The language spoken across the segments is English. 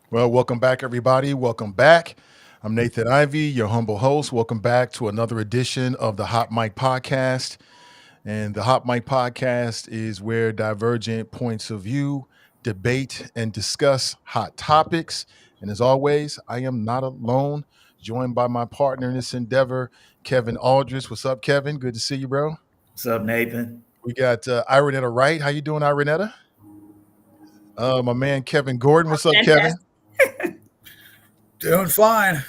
Well, welcome back, everybody. Welcome back. I'm Nathan Ivey, your humble host. Welcome back to another edition of the Hot Mic Podcast. And the Hot Mic Podcast is where divergent points of view debate and discuss hot topics. And as always, I am not alone, joined by my partner in this endeavor, Kevin Aldridge. What's up, Kevin? Good to see you, bro. What's up, Nathan? We got Iranetta Wright. How you doing, Iranetta? My man, Kevin Gordon. What's up, Kevin? Doing fine.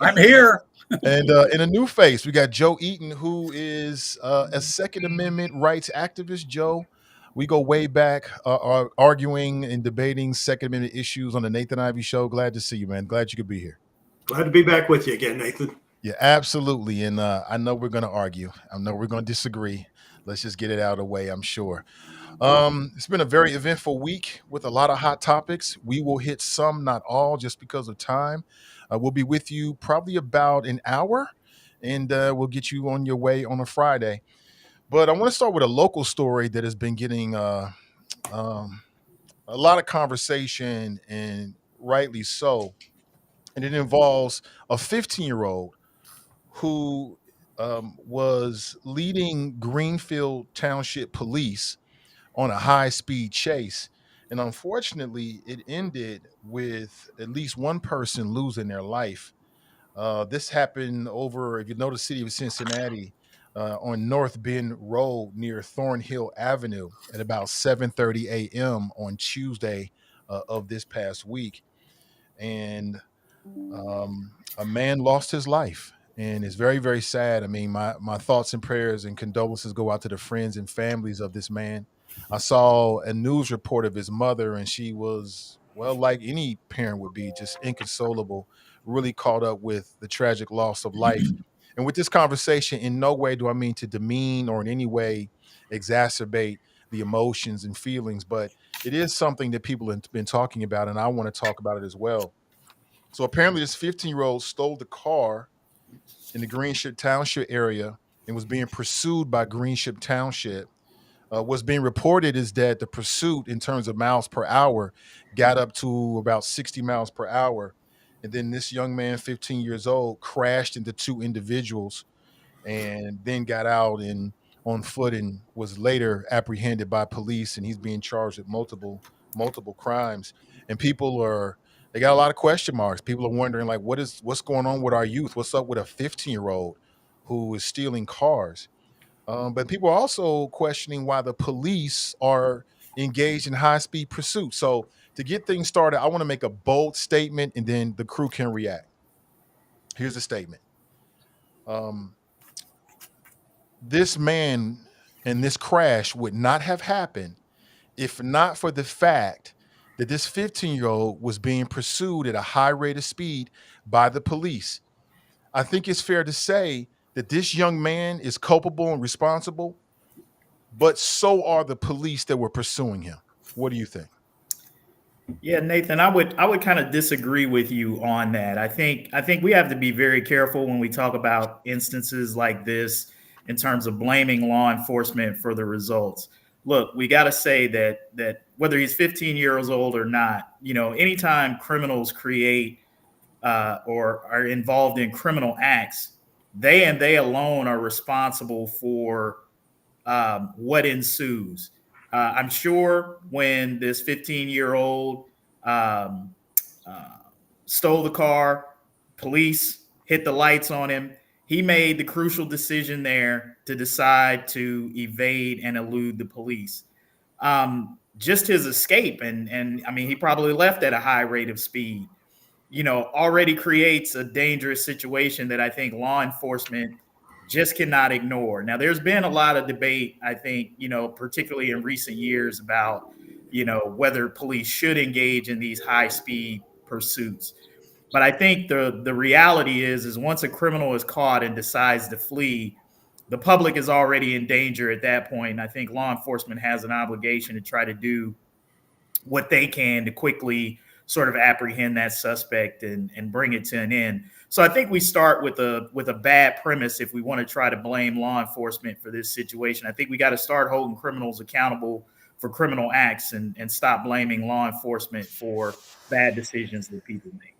I'm here. And in a new face, we got Joe Eaton, who is a Second Amendment rights activist. Joe, we go way back arguing and debating Second Amendment issues on the Nathan Ivey Show. Glad to see you, man. Glad you could be here. Glad to be back with you again, Nathan. Yeah, absolutely. And I know we're going to argue. I know we're going to disagree. Let's just get it out of the way, I'm sure. It's been a very eventful week with a lot of hot topics. We will hit some, not all, just because of time. We'll be with you probably about an hour, and we'll get you on your way on a Friday. But I want to start with a local story that has been getting a lot of conversation, and rightly so. And it involves a 15-year-old who was leading Greenfield Township Police on a high-speed chase. And unfortunately, it ended with at least one person losing their life. This happened over, if you know the city of Cincinnati, on North Bend Road near Thornhill Avenue at about 7:30 a.m. on Tuesday of this past week. And a man lost his life. And it's very, very sad. I mean, my thoughts and prayers and condolences go out to the friends and families of this man. I saw a news report of his mother, and she was, well, like any parent would be, just inconsolable, really caught up with the tragic loss of life. And with this conversation, in no way do I mean to demean or in any way exacerbate the emotions and feelings, but it is something that people have been talking about, and I want to talk about it as well. So apparently this 15-year-old stole the car in the Greenship Township area and was being pursued by Greenship Township. What's being reported is that the pursuit in terms of miles per hour got up to about 60 miles per hour. And then this young man, 15 years old, crashed into two individuals and then got out and on foot and was later apprehended by police. And he's being charged with multiple crimes. And they got a lot of question marks. People are wondering, like, what's going on with our youth? What's up with a 15-year-old who is stealing cars? But people are also questioning why the police are engaged in high-speed pursuit. So to get things started, I want to make a bold statement and then the crew can react. Here's the statement. This man and this crash would not have happened if not for the fact that this 15-year-old was being pursued at a high rate of speed by the police. I think it's fair to say that this young man is culpable and responsible, but so are the police that were pursuing him. What do you think? Yeah, Nathan, I would kind of disagree with you on that. I think we have to be very careful when we talk about instances like this in terms of blaming law enforcement for the results. Look, we got to say that whether he's 15 years old or not, anytime criminals create or are involved in criminal acts, they and they alone are responsible for what ensues. I'm sure when this 15-year-old um, uh, stole the car, police hit the lights on him. He made the crucial decision there to decide to evade and elude the police. Just his escape, and I mean, he probably left at a high rate of speed, already creates a dangerous situation that I think law enforcement just cannot ignore. Now, there's been a lot of debate, I think, particularly in recent years about, whether police should engage in these high speed pursuits. But I think the reality is once a criminal is caught and decides to flee, the public is already in danger at that point. And I think law enforcement has an obligation to try to do what they can to quickly sort of apprehend that suspect and bring it to an end. So I think we start with a bad premise if we want to try to blame law enforcement for this situation. I think we got to start holding criminals accountable for criminal acts and stop blaming law enforcement for bad decisions that people make.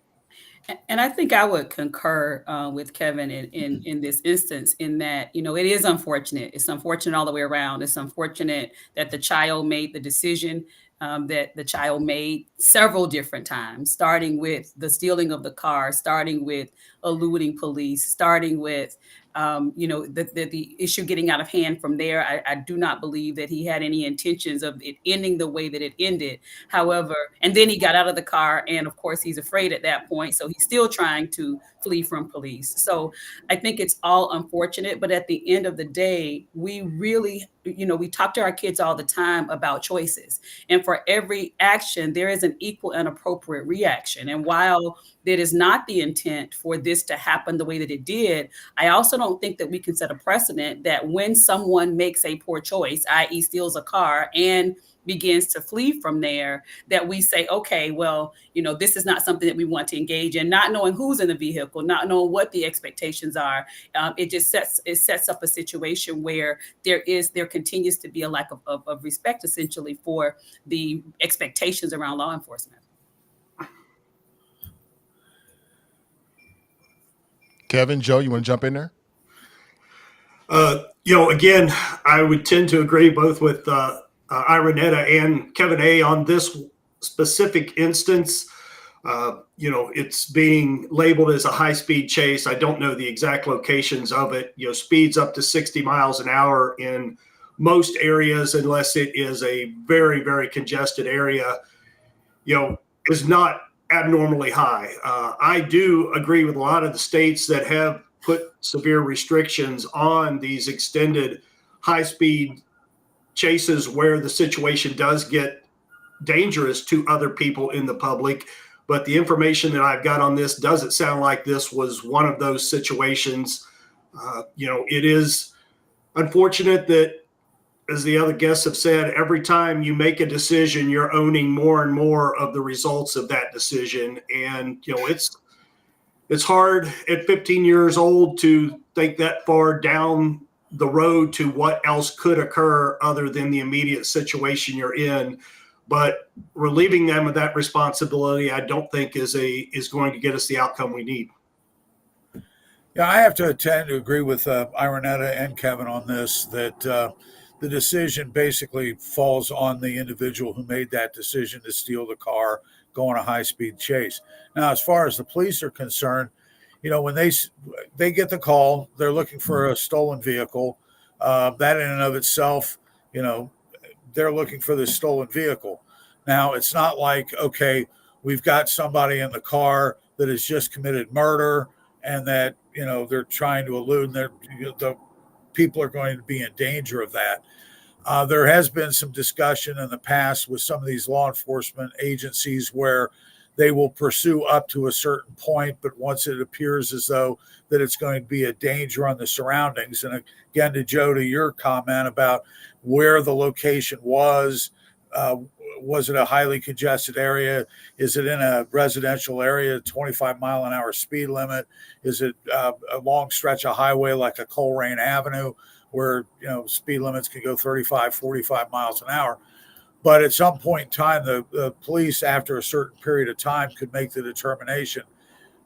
And I think I would concur with Kevin in this instance, in that, it is unfortunate. It's unfortunate all the way around. It's unfortunate that the child made the decision that the child made several different times, starting with the stealing of the car, starting with eluding police, starting with the issue getting out of hand from there. I do not believe that he had any intentions of it ending the way that it ended. However, and then he got out of the car, and of course he's afraid at that point. So he's still trying to flee from police. So I think it's all unfortunate. But at the end of the day, we really, we talk to our kids all the time about choices. And for every action, there is an equal and appropriate reaction. And while that is not the intent for this to happen the way that it did, I also don't think that we can set a precedent that when someone makes a poor choice, i.e. steals a car and begins to flee from there, that we say, okay, well, this is not something that we want to engage in, not knowing who's in the vehicle, not knowing what the expectations are. It just sets up a situation where there continues to be a lack of respect, essentially, for the expectations around law enforcement. Kevin, Joe, you want to jump in there? Again, I would tend to agree both with Iranetta and Kevin A on this specific instance. It's being labeled as a high-speed chase. I don't know the exact locations of it. Speeds up to 60 miles an hour in most areas, unless it is a very, very congested area, is not abnormally high. I do agree with a lot of the states that have put severe restrictions on these extended high-speed chases where the situation does get dangerous to other people in the public. But the information that I've got on this doesn't sound like this was one of those situations. It is unfortunate that, as the other guests have said, every time you make a decision, you're owning more and more of the results of that decision. And, it's hard at 15 years old to think that far down the road to what else could occur other than the immediate situation you're in. But relieving them of that responsibility, I don't think is going to get us the outcome we need. Yeah, I have to tend to agree with Iranetta and Kevin on this, that the decision basically falls on the individual who made that decision to steal the car, go on a high-speed chase. Now, as far as the police are concerned, when they get the call, they're looking for a stolen vehicle. That in and of itself, they're looking for this stolen vehicle. Now, it's not like, okay, we've got somebody in the car that has just committed murder and that, they're trying to elude, and the people are going to be in danger of that. There has been some discussion in the past with some of these law enforcement agencies where they will pursue up to a certain point, but once it appears as though that it's going to be a danger on the surroundings. And again, to your comment about where the location was it a highly congested area? Is it in a residential area, 25-mile-an-hour speed limit? Is it a long stretch of highway like a Coleraine Avenue where, speed limits can go 35, 45 miles an hour? But at some point in time, the police, after a certain period of time, could make the determination,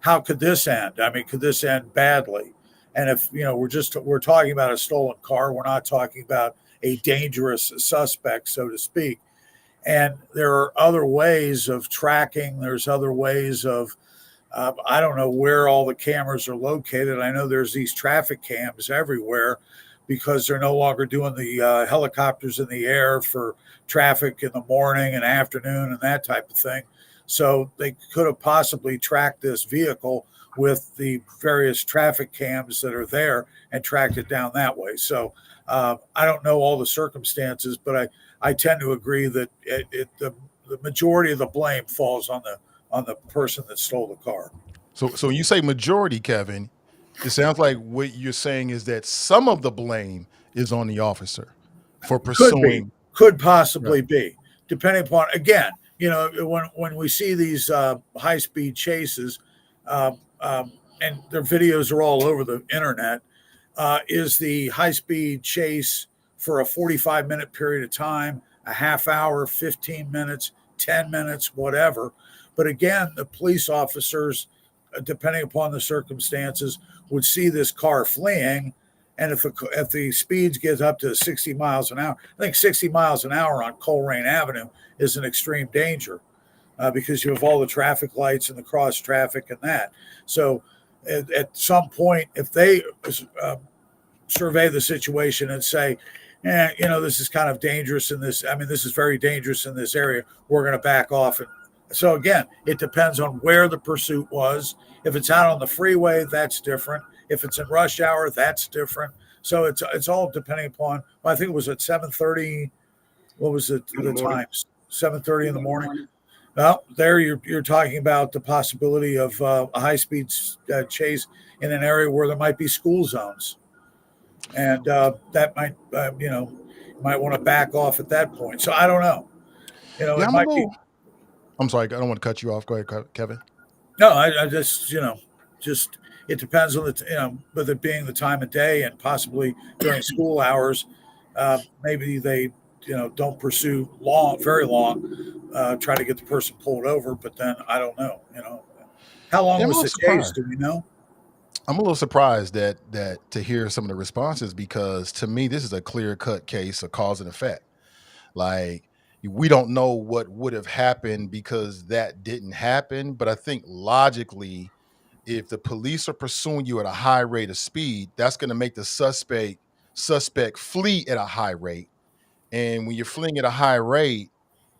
how could this end? I mean, could this end badly? And if, we're talking about a stolen car, we're not talking about a dangerous suspect, so to speak. And there are other ways of tracking. There's other ways of, I don't know where all the cameras are located. I know there's these traffic cams everywhere because they're no longer doing the helicopters in the air for traffic in the morning and afternoon and that type of thing. So they could have possibly tracked this vehicle with the various traffic cams that are there and tracked it down that way. So I don't know all the circumstances, but I tend to agree that the majority of the blame falls on the person that stole the car. So when you say majority, Kevin, it sounds like what you're saying is that some of the blame is on the officer for pursuing. Could possibly be, depending upon, again, when we see these high-speed chases, and their videos are all over the internet, is the high-speed chase for a 45-minute period of time, a half hour, 15 minutes, 10 minutes, whatever. But again, the police officers, depending upon the circumstances, would see this car fleeing. And if the speeds get up to 60 miles an hour, I think 60 miles an hour on Coleraine Avenue is an extreme danger because you have all the traffic lights and the cross traffic and that. So at some point, if they survey the situation and say, this is kind of dangerous this is very dangerous in this area, we're going to back off. And so again, it depends on where the pursuit was. If it's out on the freeway, that's different. If it's in rush hour, that's different. So it's all depending upon, I think it was at 7:30. What was it? The times 7:30 in the morning. Well, there you're talking about the possibility of a high-speed chase in an area where there might be school zones. And that might, might want to back off at that point. So I don't know. I'm sorry, I don't want to cut you off. Go ahead, Kevin. No, I just, it depends on with it being the time of day and possibly during school hours, maybe they, don't pursue very long, try to get the person pulled over. But then I don't know, how long was the chase? Do we know? I'm a little surprised that to hear some of the responses, because to me, this is a clear-cut case of cause and effect. Like, we don't know what would have happened because that didn't happen. But I think logically, if the police are pursuing you at a high rate of speed, that's going to make the suspect flee at a high rate. And when you're fleeing at a high rate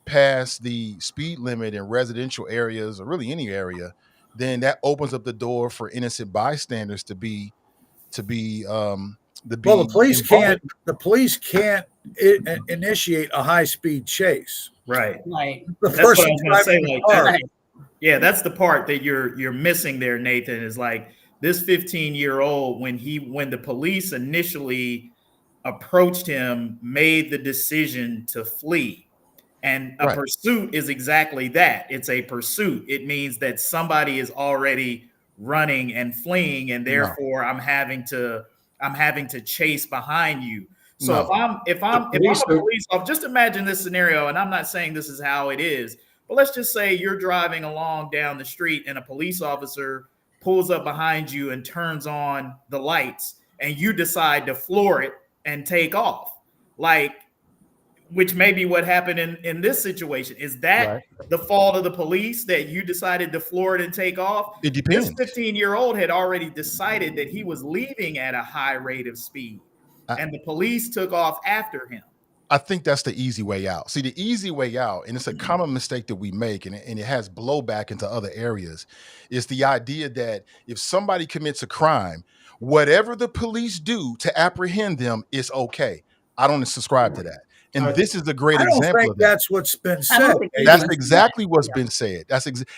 past the speed limit in residential areas or really any area, then that opens up the door for innocent bystanders to be the police involved. The police can't initiate a high-speed chase. Right. The that's person what I was driving gonna the car. say. Yeah, that's the part that you're missing there, Nathan. Is like this 15-year-old when the police initially approached him, made the decision to flee. And a pursuit is exactly that. It's a pursuit. It means that somebody is already running and fleeing, and therefore I'm having to chase behind you. So if I'm a police officer, just imagine this scenario, and I'm not saying this is how it is, but let's just say you're driving along down the street and a police officer pulls up behind you and turns on the lights, and you decide to floor it and take off. Which may be what happened in this situation. Is that the fault of the police that you decided to floor it and take off? It depends. This 15-year-old had already decided that he was leaving at a high rate of speed, and the police took off after him. I think that's the easy way out. See, the easy way out, and it's a common mistake that we make, and it has blowback into other areas, is the idea that if somebody commits a crime, whatever the police do to apprehend them is okay. I don't subscribe to that. And this is a great I don't example think of that. that's what's been I said. don't think That's anyone- exactly what's Yeah. been said.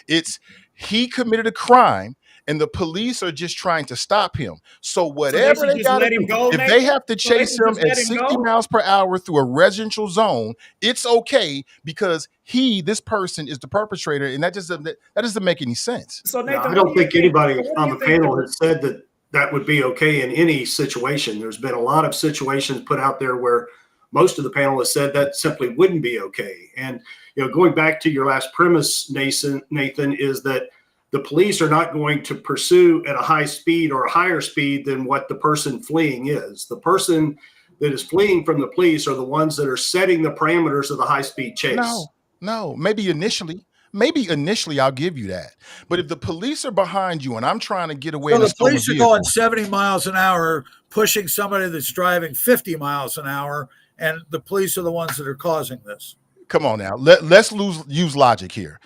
It's he committed a crime and the police are just trying to stop him. So whatever should they just got to let him do, go, if Nate? they have to So they chase should him just at let him 60 go? miles per hour through a residential zone, it's okay because this person is the perpetrator, and that doesn't make any sense. So Yeah, Nathan, I don't think anybody what do on you the think panel has said that that would be okay in any situation. There's been a lot of situations put out there where most of the panelists said that simply wouldn't be okay. And, going back to your last premise, Nathan, is that the police are not going to pursue at a high speed or a higher speed than what the person fleeing is. The person that is fleeing from the police are the ones that are setting the parameters of the high speed chase. No, maybe initially I'll give you that. But if the police are behind you and I'm trying to get away So in a the stolen police are vehicle, going 70 miles an hour, pushing somebody that's driving 50 miles an hour, and the police are the ones that are causing this. come on now. Let's use logic here.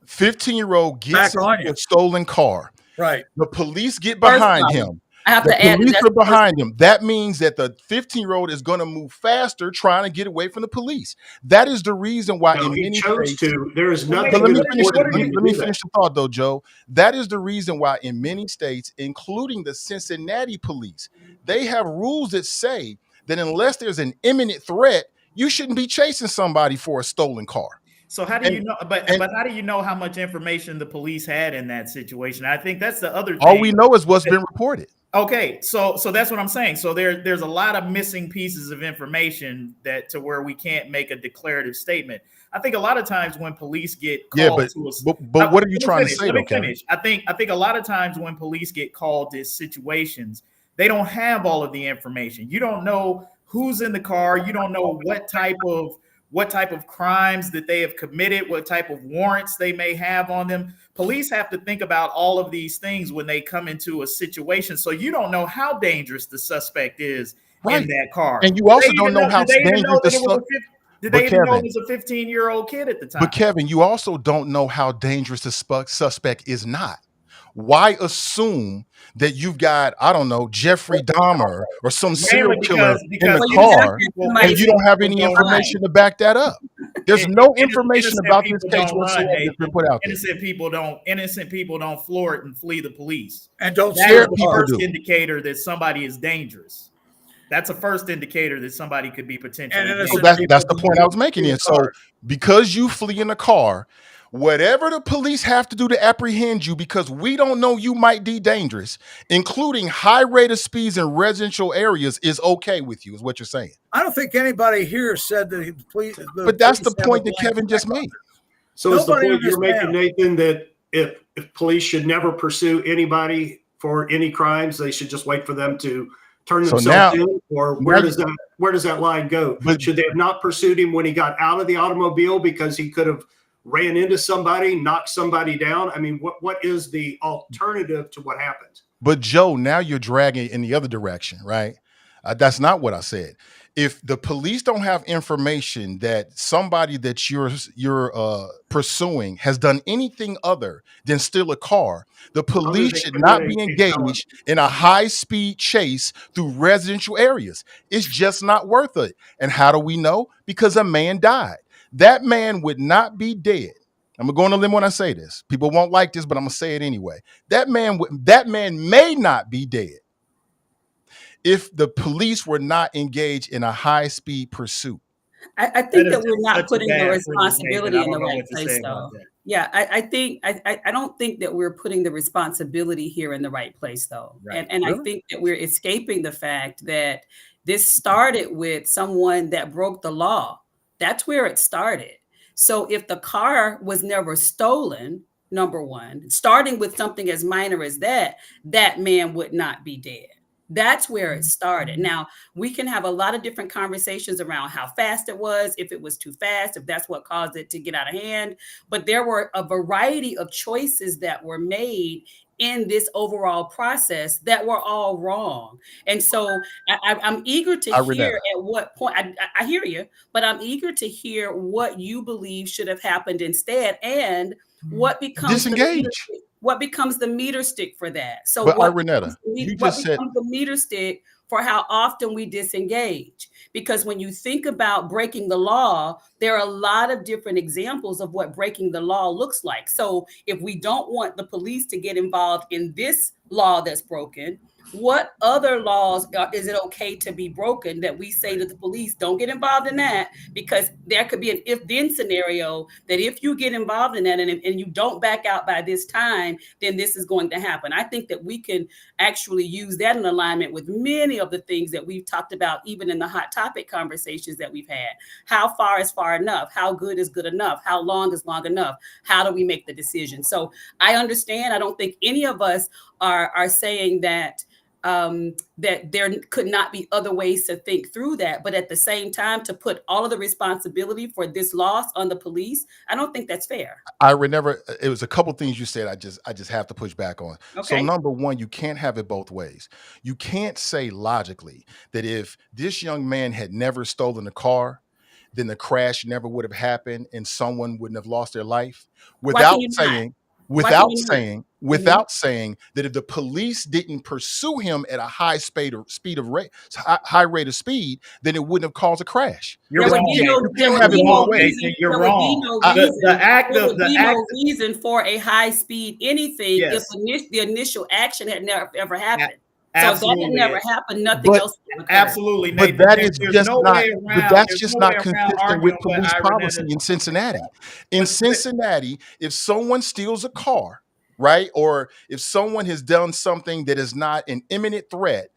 15-year-old gets Back on into you. a stolen car. Right. The police get First behind of all, him. I have The to add police that's are the first- behind him. That means that the 15-year-old is going to move faster trying to get away from the police. That is the reason why No, in he many chose states. to. There is Well, nothing But let me that finish. forced him Let me to do finish the thought, though, Joe. That is the reason why in many states, including the Cincinnati police, they have rules that say that unless there's an imminent threat, you shouldn't be chasing somebody for a stolen car. So how do you know? But how do you know how much information the police had in that situation? I think that's the other thing. All we know is what's been reported. Okay, so that's what I'm saying. So there's a lot of missing pieces of information that to where we can't make a declarative statement. I think a lot of times when police get called to us, but what are you trying to say, Let me though, finish. I think a lot of times when police get called to situations, they don't have all of the information. You don't know who's in the car. You don't know what type of crimes that they have committed, what type of warrants they may have on them. Police have to think about all of these things when they come into a situation. So you don't know how dangerous the suspect is in that car. And you also don't know how dangerous the suspect. Did they even know it was a 15-year-old kid at the time? But Kevin, you also don't know how dangerous the suspect is not. Why assume that you've got, I don't know, Jeffrey Dahmer or some serial killer in the car, and you don't have any information to back that up? There's no information about this case whatsoever that's been put out there. Innocent people don't floor it and flee the police. And don't That's scare the people. first indicator that somebody is dangerous. That's a first indicator that somebody could be potentially dangerous. So that's the point I was making. And so because you flee in a car, whatever the police have to do to apprehend you, because we don't know you might be dangerous, including high rate of speeds in residential areas, is okay with you, is what you're saying. I don't think anybody here said that but that's the point that Kevin just made. So is the point you're making, Nathan, that if police should never pursue anybody for any crimes, they should just wait for them to turn themselves in? Or where does that line go? Should they have not pursued him when he got out of the automobile because he could have ran into somebody, knocked somebody down? I mean, what is the alternative to what happened? But Joe, now you're dragging in the other direction, right? That's not what I said. If the police don't have information that somebody that you're pursuing has done anything other than steal a car, the police should not be engaged in a high-speed chase through residential areas. It's just not worth it. And how do we know? Because a man died. That man would not be dead. I'm going to limb when I say this. People won't like this, but I'm going to say it anyway. That man may not be dead if the police were not engaged in a high-speed pursuit. I think that we're not putting the responsibility in the right place, though. Yeah, I don't think that we're putting the responsibility here in the right place, though. Right. And really? I think that we're escaping the fact that this started with someone that broke the law. That's where it started. So if the car was never stolen, number one, starting with something as minor as that man would not be dead. That's where it started. Now, we can have a lot of different conversations around how fast it was, if it was too fast, if that's what caused it to get out of hand. But there were a variety of choices that were made in this overall process that were all wrong. And so I'm eager to hear Iranetta. at what point, I hear you, but I'm eager to hear what you believe should have happened instead, and what becomes Disengage. what becomes the meter stick for that. So But what Iranetta, you just said becomes the meter stick for how often we disengage? Because when you think about breaking the law, there are a lot of different examples of what breaking the law looks like. So if we don't want the police to get involved in this law that's broken, what other laws is it okay to be broken that we say to the police, don't get involved in that? Because there could be an if-then scenario that if you get involved in that and you don't back out by this time, then this is going to happen. I think that we can actually use that in alignment with many of the things that we've talked about, even in the hot topic conversations that we've had. How far is far enough? How good is good enough? How long is long enough? How do we make the decision? So I understand. I don't think any of us are saying that that there could not be other ways to think through that. But at the same time, to put all of the responsibility for this loss on the police, I don't think that's fair. it was a couple things you said I just have to push back on. So Okay. number one, you can't have it both ways. You can't say logically that if this young man had never stolen a car, then the crash never would have happened and someone wouldn't have lost their life, Why can without you not? saying Why can without you not? saying without saying that if the police didn't pursue him at a high rate of speed, then it wouldn't have caused a crash. You're There would wrong. be no, You there can't would have it be both no ways. reason. You're There would be wrong. no The reason. the act There of would the be act. no reason for a high speed anything if Yes, the initial action had never ever happened. So if that had absolutely. never happened, nothing But else would have occurred. Absolutely, but Nathan. that is There's just no not way but around. that's There's just no way not around consistent with arguing what police policy Iranetta. in Cincinnati. In But Cincinnati, if someone steals a car, right, or if someone has done something that is not an imminent threat,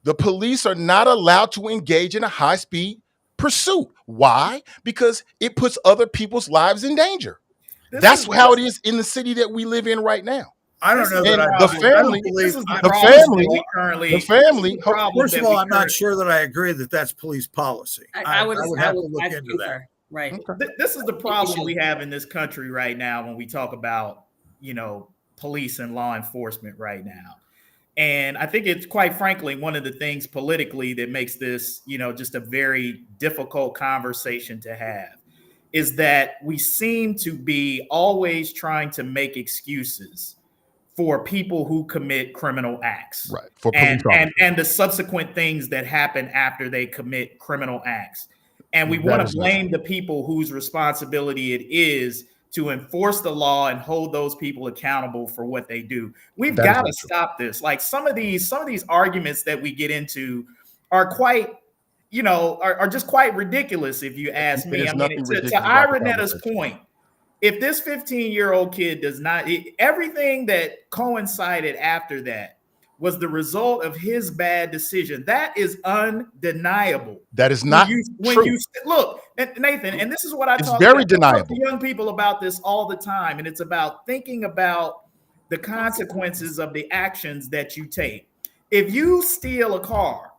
the police are not allowed to engage in a high-speed pursuit. Why? Because it puts other people's lives in danger. this That's is how this it is in the city that we live in right now. I don't this know is that the And I the problem. believe. I don't family, believe. This is the I, the problem first of family, that we all, currently. the This is family, the problem first of that all, we I'm not currently. sure that I agree that that's police policy. I would I would I have would to look I into that. concur. Right. okay. This is the I think we problem we should. have in this country right now when we talk about, police and law enforcement right now. And I think it's quite frankly one of the things politically that makes this, just a very difficult conversation to have is that we seem to be always trying to make excuses for people who commit criminal acts Right. For and police officers. the subsequent things that happen after they commit criminal acts. And we That want is to not true. blame the people whose responsibility it is to enforce the law and hold those people accountable for what they do. We've That is got to not true. stop this. Like some of these arguments that we get into are quite, are just quite ridiculous if you ask It me. is I mean, nothing to ridiculous about the Irenetta's conversation. point, if this 15-year-old kid does not, everything that coincided after that was the result of his bad decision. That is undeniable. That is When not you true. look, Nathan, and this is what I It's talk very about. I talk to deniable. young people about this all the time, and it's about thinking about the consequences of the actions that you take. If you steal a car,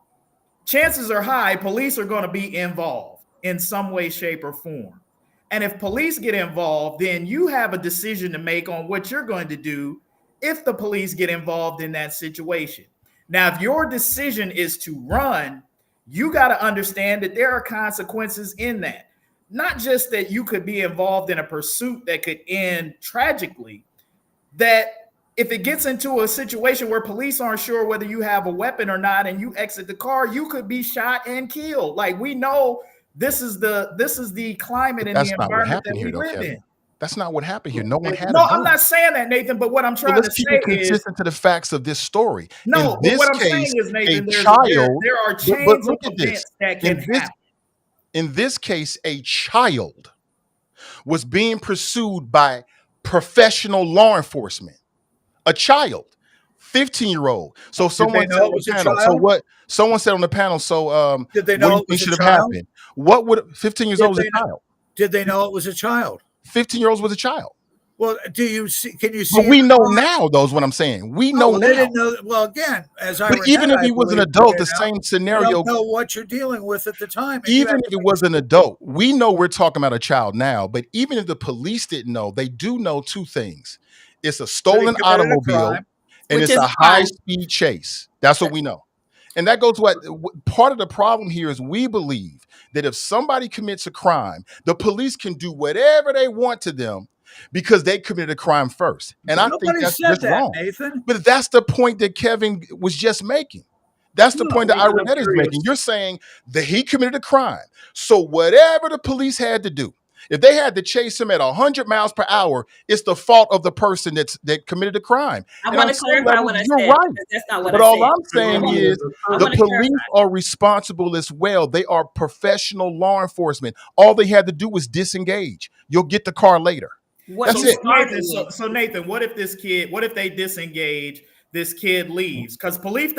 chances are high police are going to be involved in some way, shape, or form. And if police get involved, then you have a decision to make on what you're going to do if the police get involved in that situation. Now, if your decision is to run, you got to understand that there are consequences in that. Not just that you could be involved in a pursuit that could end tragically, that if it gets into a situation where police aren't sure whether you have a weapon or not and you exit the car, you could be shot and killed. Like we know this is the climate But and the that's not what environment that happened here, we though, live Kevin. in. That's not what happened here. No one had a No, I'm gun. not saying that, Nathan, but what I'm So trying let's to keep say it is consistent to the facts of this story. In no, but this what I'm case, saying is, a Nathan, child, there are but chains look of at this. events that In can this, happen. in this case, a child was being pursued by professional law enforcement. A child, 15-year-old. So Did someone they said know on it was the a panel. So child? what? Someone said on the panel. So Did they what do know you it think was a should have child? happened? What would 15 years Did old was they a know? child? Did they know it was a child? 15-year-olds was a child. Well, do you see? Can you see? But in we the know car? now, though, is what I'm saying. We Oh, know well, they now. didn't know. Well, again, as But even Iranetta, if I he was an believe, adult, pointed the out, same you scenario. don't know what you're dealing with at the time, and you Even have if to it make was an adult, we know we're talking about a child now. But even if the police didn't know, they do know two things: it's a that he stolen committed a automobile. crime. and Which it's is a a crime. high-speed chase. That's what we know. And that goes part of the problem here is we believe that if somebody commits a crime, the police can do whatever they want to them because they committed a crime first. And I think Nobody that's said just that, wrong. Nathan. But that's the point that Kevin was just making. That's the point that Nathan, I'm Iranetta is curious. making. You're saying that he committed a crime. So whatever the police had to do, if they had to chase him at 100 miles per hour, it's the fault of the person that committed the crime. I And want on to some clarify level, what I you're said right. because that's not what But I all said. I'm saying want- is I the want to police clarify. are responsible as well. They are professional law enforcement. All they had to do was disengage. You'll get the car later. What That's you it. started Nathan, with. so Nathan, what if they disengage? This kid leaves because police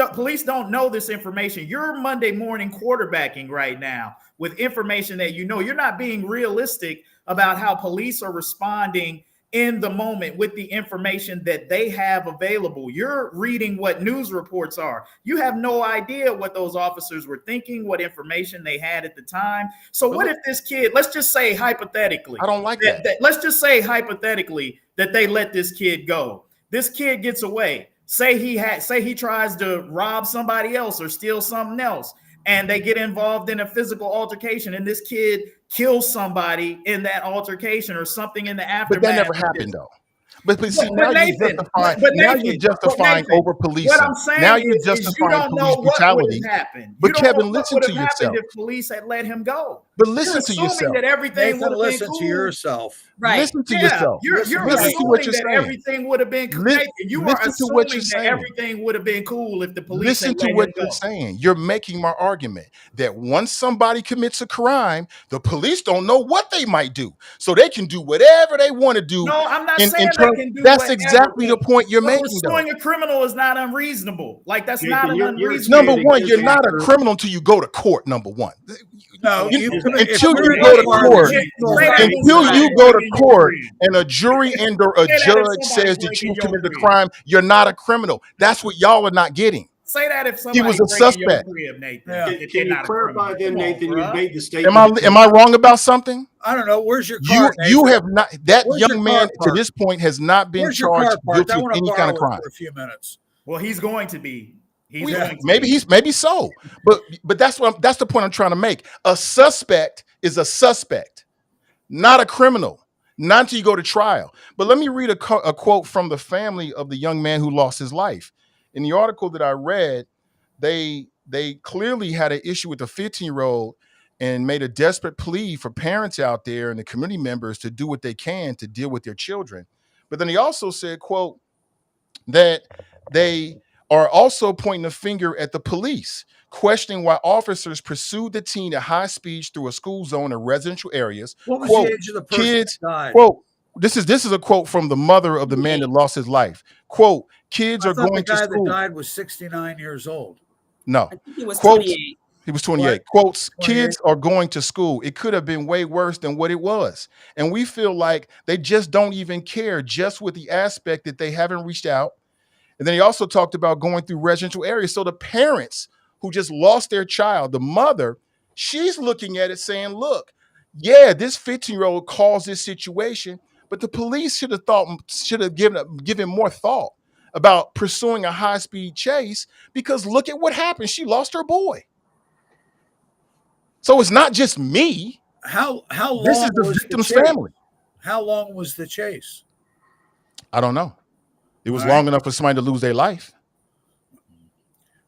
don't know this information. You're Monday morning quarterbacking right now with information that you know. You're not being realistic about how police are responding in the moment with the information that they have available. You're reading what news reports are. You have no idea what those officers were thinking, what information they had at the time. So what if this kid, let's just say hypothetically, I don't like that. let's just say hypothetically that they let this kid go. This kid gets away. Say he tries to rob somebody else or steal something else, and they get involved in a physical altercation, and this kid kills somebody in that altercation or something in the aftermath. But that never happened though. But see, now Nathan, you're justifying over policing. What I'm saying Now you're is you justifying don't police know what brutality. would have happened. But You don't Kevin, know what listen would to have happened yourself. if police had let him go. But listen You're to assuming yourself. that everything would Nathan, have been listen cool. to yourself. Right. Listen to Yeah, yourself. you're Listen to assuming what you're that saying. everything would have been cool. Li- Nathan, you are listen to what assuming you're that saying. everything would have been cool if the police Listen had to let what him you're go. saying. You're making my argument that once somebody commits a crime, the police don't know what they might do. So they can do whatever they want to do. No, I'm not in saying terms, they can do that's whatever. exactly the point you're But making, though. pursuing a criminal is not unreasonable. Like that's Nathan, not an you're unreasonable. Number one, his you're not a answer. criminal until you go to court. Number one, No, You- you until you're you in go a to car court, with people Say that around if until somebody you go to breaking your court crib. and a jury and or a Say that if judge somebody says that breaking you your committed a crib. crime, you're not a criminal. That's what y'all are not getting. Say that if He somebody was a breaking your suspect. crib, Nathan. Yeah. If they're Can you not a clarify criminal. then, Come on, Nathan? You bruh. made the Am statement. I wrong about something? I don't know. Where's your You car? you Nathan? have not. That Where's your young car man to parked? this point has not been Where's your car charged parked? guilty I of want to any borrow kind of it crime. for a few minutes. Well, he's going to be. He's We- going to maybe be. maybe so, but that's the point I'm trying to make. A suspect is a suspect, not a criminal. Not until you go to trial. But let me read a quote from the family of the young man who lost his life. In the article that I read, they clearly had an issue with the 15-year-old and made a desperate plea for parents out there and the community members to do what they can to deal with their children. But then he also said, quote, that they are also pointing a finger at the police, questioning why officers pursued the teen at high speeds through a school zone in residential areas. What was Quote, the age of the person kids, that died? quote, this is a quote from the mother of the man that lost his life. Quote, kids I are thought the going to guy school. that died was 69 years old. No. I think he was Quotes, 28. he was 28. What? Quotes, 28. kids are going to school. It could have been way worse than what it was. And we feel like they just don't even care, just with the aspect that they haven't reached out. And then he also talked about going through residential areas. So the parents who just lost their child, the mother, she's looking at it saying, look, yeah, this 15-year-old caused this situation, but the police should have given more thought about pursuing a high-speed chase, because look at what happened. She lost her boy. So it's not just me. How long This is the was victim's the chase? family. How long was the chase? I don't know. It was All long right. enough for somebody to lose their life.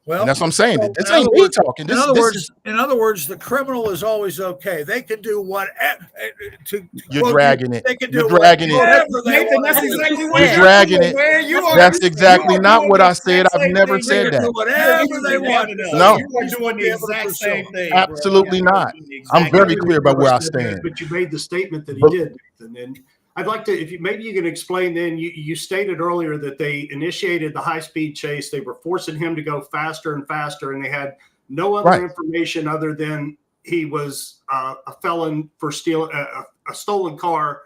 Well, And that's what I'm saying. so This in ain't other me words- talking. In other words, the criminal is always okay. They can do what You're quote dragging you, it. They can You're do dragging it. whatever they Nathan, want that's to do. exactly what You're you're dragging doing, it. man. You are- That's exactly you are not doing what the I said. exact I've same never thing said They can do that. whatever they want to do. No. You are doing the exact same thing. Bro. Absolutely You are not. doing the I'm exact very same clear thing. about where I Never said that, stand. But you made the statement that he But- did. And then I'd like to, if you maybe you can explain then, you stated earlier that they initiated the high-speed chase. They were forcing him to go faster and faster, and they had no other Right. information other than he was a felon for stealing a stolen car.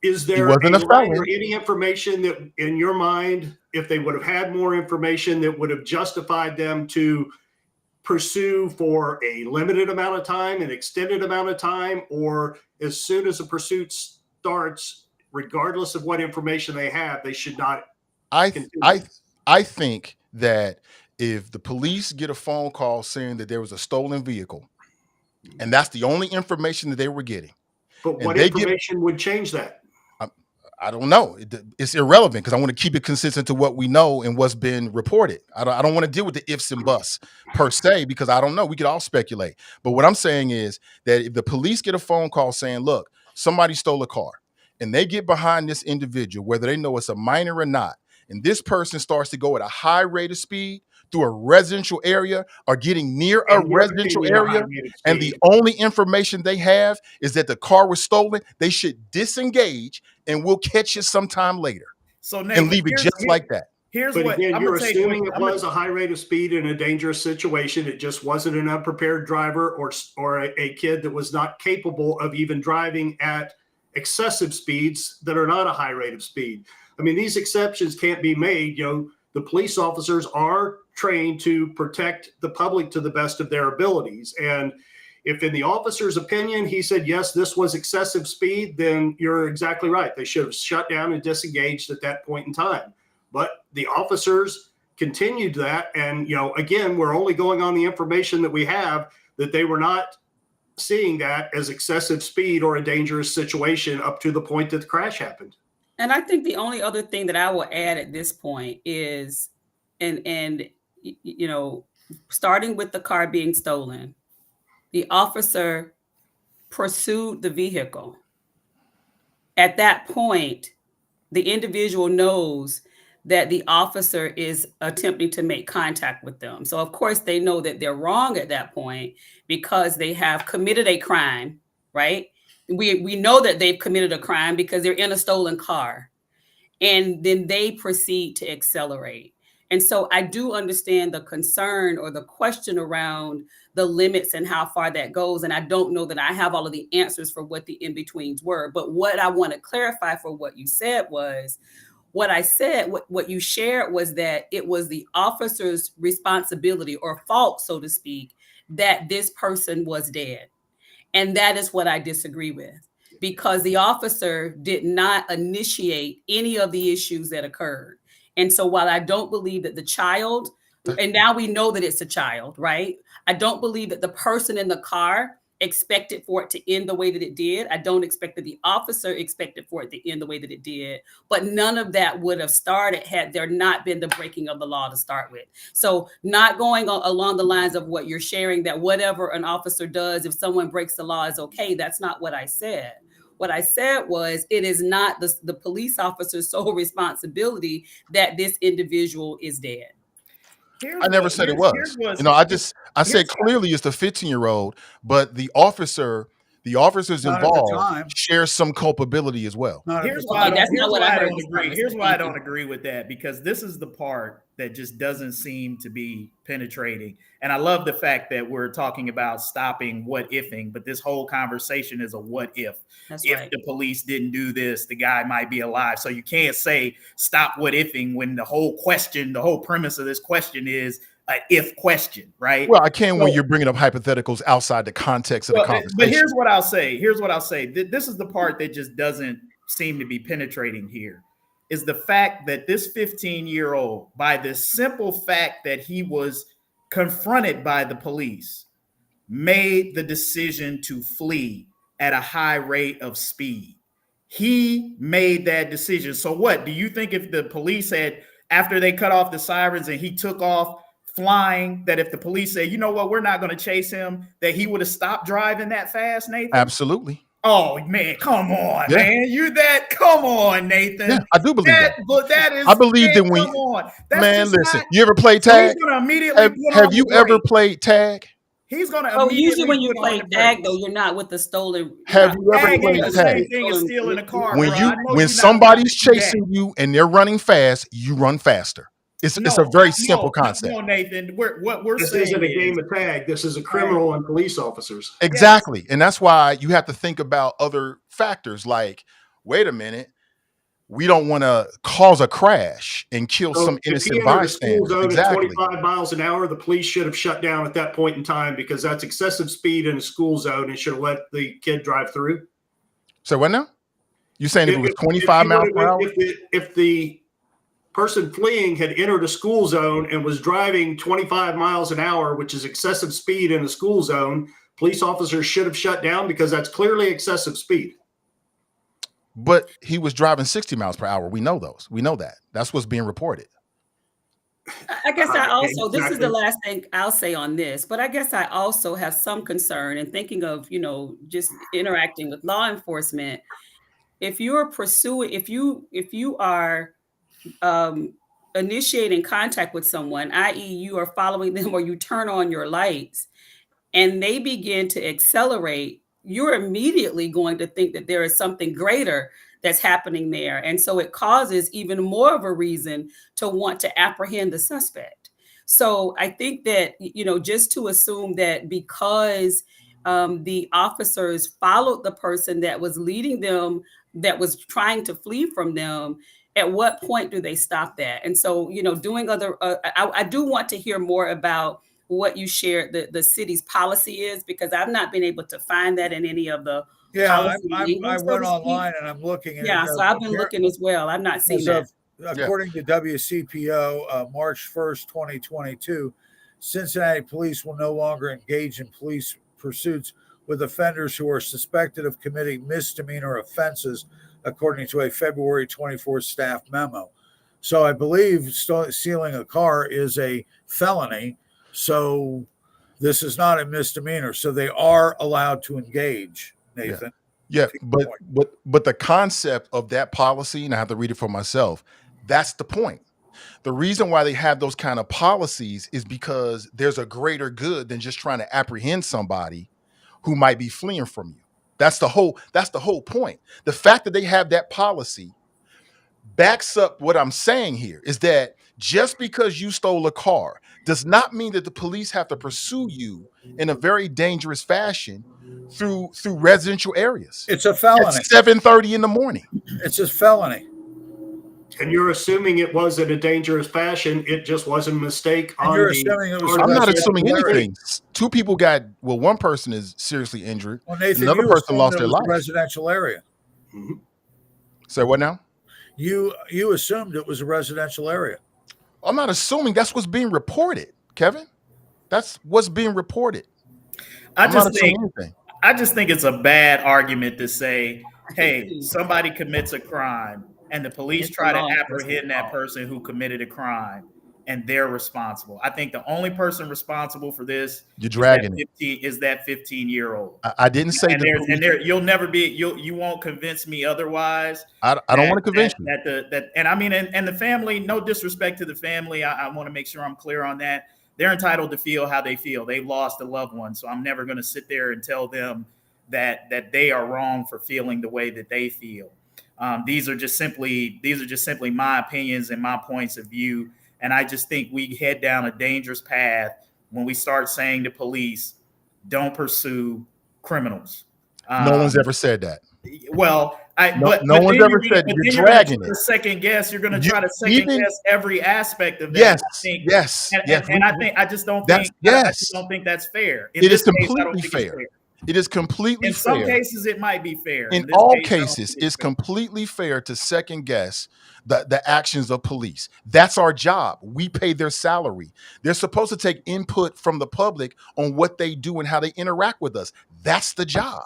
Is there wasn't a line felon. or any information that, in your mind, if they would have had more information, that would have justified them to pursue for a limited amount of time, an extended amount of time, or as soon as the pursuit starts, regardless of what information they have, they should not I continue? I think that if the police get a phone call saying that there was a stolen vehicle, and that's the only information that they were getting, But and what they get, information would change that? I don't know. It's irrelevant because I want to keep it consistent to what we know and what's been reported. I don't want to deal with the ifs and buts per se because I don't know. We could all speculate. But what I'm saying is that if the police get a phone call saying, look, somebody stole a car, and they get behind this individual, whether they know it's a minor or not, and this person starts to go at a high rate of speed through a residential area or getting near a In your residential opinion, a high area, rate of and the speed. only information they have is that the car was stolen, they should disengage and we'll catch you sometime later So and Nathan, leave it just like that. here's But what again, I'm you're gonna take. assuming it was a high rate of speed in a dangerous situation. It just wasn't an unprepared driver or a kid that was not capable of even driving at excessive speeds that are not a high rate of speed. I mean, these exceptions can't be made. The police officers are trained to protect the public to the best of their abilities. And if in the officer's opinion, he said, yes, this was excessive speed, then you're exactly right. They should have shut down and disengaged at that point in time. But the officers continued that. And, again, we're only going on the information that we have, that they were not seeing that as excessive speed or a dangerous situation up to the point that the crash happened. And I think the only other thing that I will add at this point is, and starting with the car being stolen, the officer pursued the vehicle. At that point, the individual knows that the officer is attempting to make contact with them. So of course they know that they're wrong at that point because they have committed a crime, right? We know that they've committed a crime because they're in a stolen car, and then they proceed to accelerate. And so I do understand the concern or the question around the limits and how far that goes. And I don't know that I have all of the answers for what the in-betweens were. But what I want to clarify for what you said was, what I said, what you shared was that it was the officer's responsibility or fault, so to speak, that this person was dead. And that is what I disagree with, because the officer did not initiate any of the issues that occurred. And so while I don't believe that the child, and now we know that it's a child, right? I don't believe that the person in the car expected for it to end the way that it did. I don't expect that the officer expected for it to end the way that it did. But none of that would have started had there not been the breaking of the law to start with. So not going along the lines of what you're sharing, that whatever an officer does, if someone breaks the law is okay. That's not what I said. What I said was, it is not the police officer's sole responsibility that this individual is dead. I never said it was. I said clearly it's the 15-year-old, but the officers involved share some culpability as well. Here's why I don't agree. Here's why I don't agree with that, because this is the part that just doesn't seem to be penetrating. And I love the fact that we're talking about stopping what ifing, but this whole conversation is a what if. If the police didn't do this, the guy might be alive. So you can't say stop what ifing when the whole premise of this question is an if question, right? Well, I can when you're bringing up hypotheticals outside the context of the conversation. But here's what I'll say. This is the part that just doesn't seem to be penetrating here, is the fact that this 15-year-old, by the simple fact that he was confronted by the police, made the decision to flee at a high rate of speed. He made that decision. So what? Do you think if the police had, after they cut off the sirens and he took off flying, that if the police said, you know what, we're not going to chase him, that he would have stopped driving that fast, Nathan? Absolutely. Oh man, come on, man. Come on, Nathan. Yeah, I do believe that. But that is, I believe that when, man, listen, you ever play tag? Have you ever played tag? He's going to usually when you play tag, though, you're not with the stolen. Have you ever played tag? Same thing as stealing a car. When somebody's chasing you and they're running fast, you run faster. It's a very simple concept. No, Nathan. What we're this saying isn't a game of tag. This is a criminal and police officers. Exactly. Yes. And that's why you have to think about other factors like, wait a minute, we don't want to cause a crash and kill some innocent bystanders. Exactly. 25 miles an hour, the police should have shut down at that point in time, because that's excessive speed in a school zone and should have let the kid drive through. So what now? You saying if it was 25 miles per hour? If the person fleeing had entered a school zone and was driving 25 miles an hour, which is excessive speed in a school zone, police officers should have shut down because that's clearly excessive speed. But he was driving 60 miles per hour. We know those. We know that. That's what's being reported. I guess I also, this is Exactly. the last thing I'll say on this, but I guess I also have some concern in thinking of, just interacting with law enforcement. If you're pursuing, if you are initiating contact with someone, i.e., you are following them or you turn on your lights and they begin to accelerate, you're immediately going to think that there is something greater that's happening there. And so it causes even more of a reason to want to apprehend the suspect. So I think that, just to assume that because the officers followed the person that was leading them, that was trying to flee from them, at what point do they stop that? And so, doing other, I do want to hear more about what you shared, the city's policy is, because I've not been able to find that in any of the policy I language, so went to speak. online and I'm looking at Yeah, it. so I've been looking as well. I've not seen As that. according to WCPO, March 1st, 2022, Cincinnati police will no longer engage in police pursuits with offenders who are suspected of committing misdemeanor offenses, according to a February 24th staff memo. So I believe stealing a car is a felony. So this is not a misdemeanor. So they are allowed to engage, Nathan. Yeah, but the concept of that policy, and I have to read it for myself, that's the point. The reason why they have those kind of policies is because there's a greater good than just trying to apprehend somebody who might be fleeing from you. That's the whole point. The fact that they have that policy backs up what I'm saying here, is that just because you stole a car does not mean that the police have to pursue you in a very dangerous fashion through residential areas. It's a felony. At 7:30 in the morning. It's a felony. And you're assuming it was in a dangerous fashion. It just wasn't a mistake And on you're the. assuming it was I'm not residential assuming area. anything. Two people one person is seriously injured. Well, Nathan, Another you person assumed lost it their was a life. residential area. Mhm. Say what now? You assumed it was a residential area. I'm not assuming. That's what's being reported, Kevin. That's what's being reported. I I'm not just think assuming anything. I just think it's a bad argument to say, hey, somebody commits a crime and the police It's try the to law enforcement apprehend that fault. person who committed a crime and they're responsible. I think the only person responsible for this You're dragging it. is that 15-year-old. I didn't say And the there's police. and there you'll never be you won't convince me otherwise. I don't want to convince you. And I mean and the family, no disrespect to the family. I want to make sure I'm clear on that. They're entitled to feel how they feel. They've lost a loved one. So I'm never going to sit there and tell them that they are wrong for feeling the way that they feel. These are just simply my opinions and my points of view. And I just think we head down a dangerous path when we start saying to police, don't pursue criminals. No one's ever said that. Well, no one's ever said that. You're dragging it. Second guess. You're going to You- try to second even- guess every aspect of that. Yes, I think, yes, and, yes. and I just don't That's- think I yes. just don't think that's fair. In It this is case, I don't completely think it's fair. It is completely In fair. some cases, it might be fair. In this all case, I don't cases, think it's fair. completely fair to second guess the actions of police. That's our job. We pay their salary. They're supposed to take input from the public on what they do and how they interact with us. That's the job.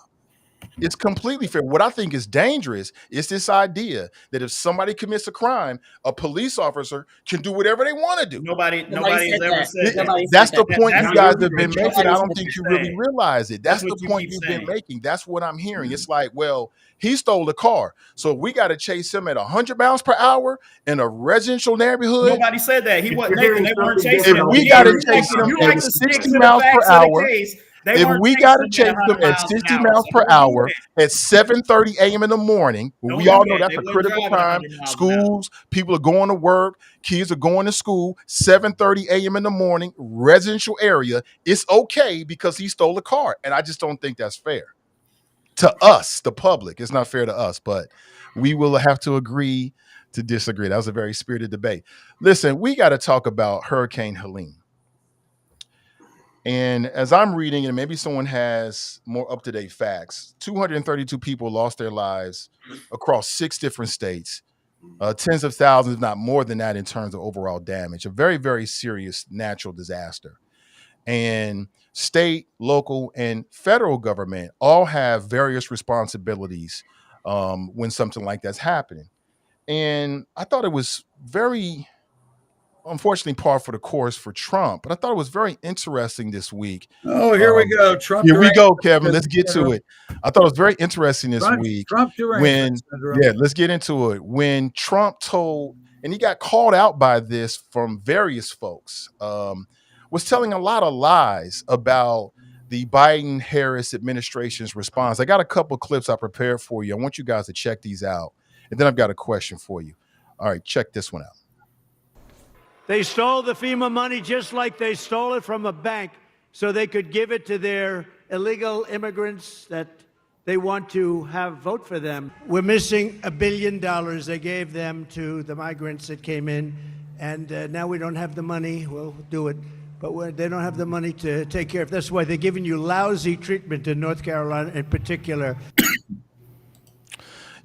It's completely fair. What I think is dangerous is this idea that if somebody commits a crime, a police officer can do whatever they want to do. Nobody Nobody has said ever that. said that. Nobody That's said the that. point That's you guys what have been you're making. I don't saying. think you really realize it. That's That's the what you point keep you've saying. been making. That's what I'm hearing. It's like, well, he stole the car, so we got to chase him at 100 miles per hour in a residential neighborhood. Nobody said that. He If wasn't. you're Nathan, they hearing weren't something chasing If him. we different, gotta you're chase hearing him You at like to 60 stick to the miles per facts of the hour, case. They if weren't we chasing got to him at chase 100 them at miles an 60 hour. miles So per don't do hour that. at 7:30 a.m. in the morning, Don't we do all that. know that's They a wasn't critical driving time. 100 miles an hour. Schools, people are going to work, kids are going to school, 7:30 a.m. in the morning, residential area. It's okay because he stole a car. And I just don't think that's fair to us, the public. It's not fair to us, but we will have to agree to disagree. That was a very spirited debate. Listen, we got to talk about Hurricane Helene. And as I'm reading, and maybe someone has more up-to-date facts, 232 people lost their lives across 6 different states tens of thousands, if not more than that, in terms of overall damage. A very, very serious natural disaster. And state, local, and federal government all have various responsibilities when something like that's happening. And I thought it was very, unfortunately, par for the course for Trump, but I thought it was very interesting this week. Oh, here we go. Trump. Here we go, Kevin. Let's get to it. I thought it was very interesting this week Trump when, syndrome. yeah, let's get into it. When Trump told, and he got called out by this from various folks, was telling a lot of lies about the Biden-Harris administration's response. I got a couple clips I prepared for you. I want you guys to check these out. And then I've got a question for you. All right, check this one out. They stole the FEMA money just like they stole it from a bank so they could give it to their illegal immigrants that they want to have vote for them. We're missing $1 billion they gave them to the migrants that came in, and now we don't have the money. We'll do it, but they don't have the money to take care of. That's why they're giving you lousy treatment in North Carolina in particular.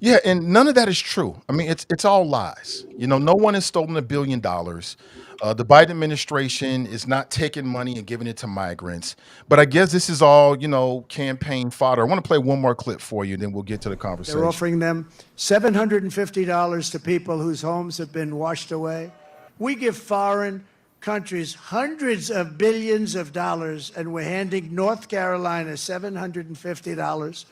Yeah, and none of that is true. I mean, it's all lies. You know, no one has stolen $1 billion. The Biden administration is not taking money and giving it to migrants. But I guess this is all, you know, campaign fodder. I want to play one more clip for you, then we'll get to the conversation. They're offering them $750 to people whose homes have been washed away. We give foreign countries hundreds of billions of dollars, and we're handing North Carolina $750.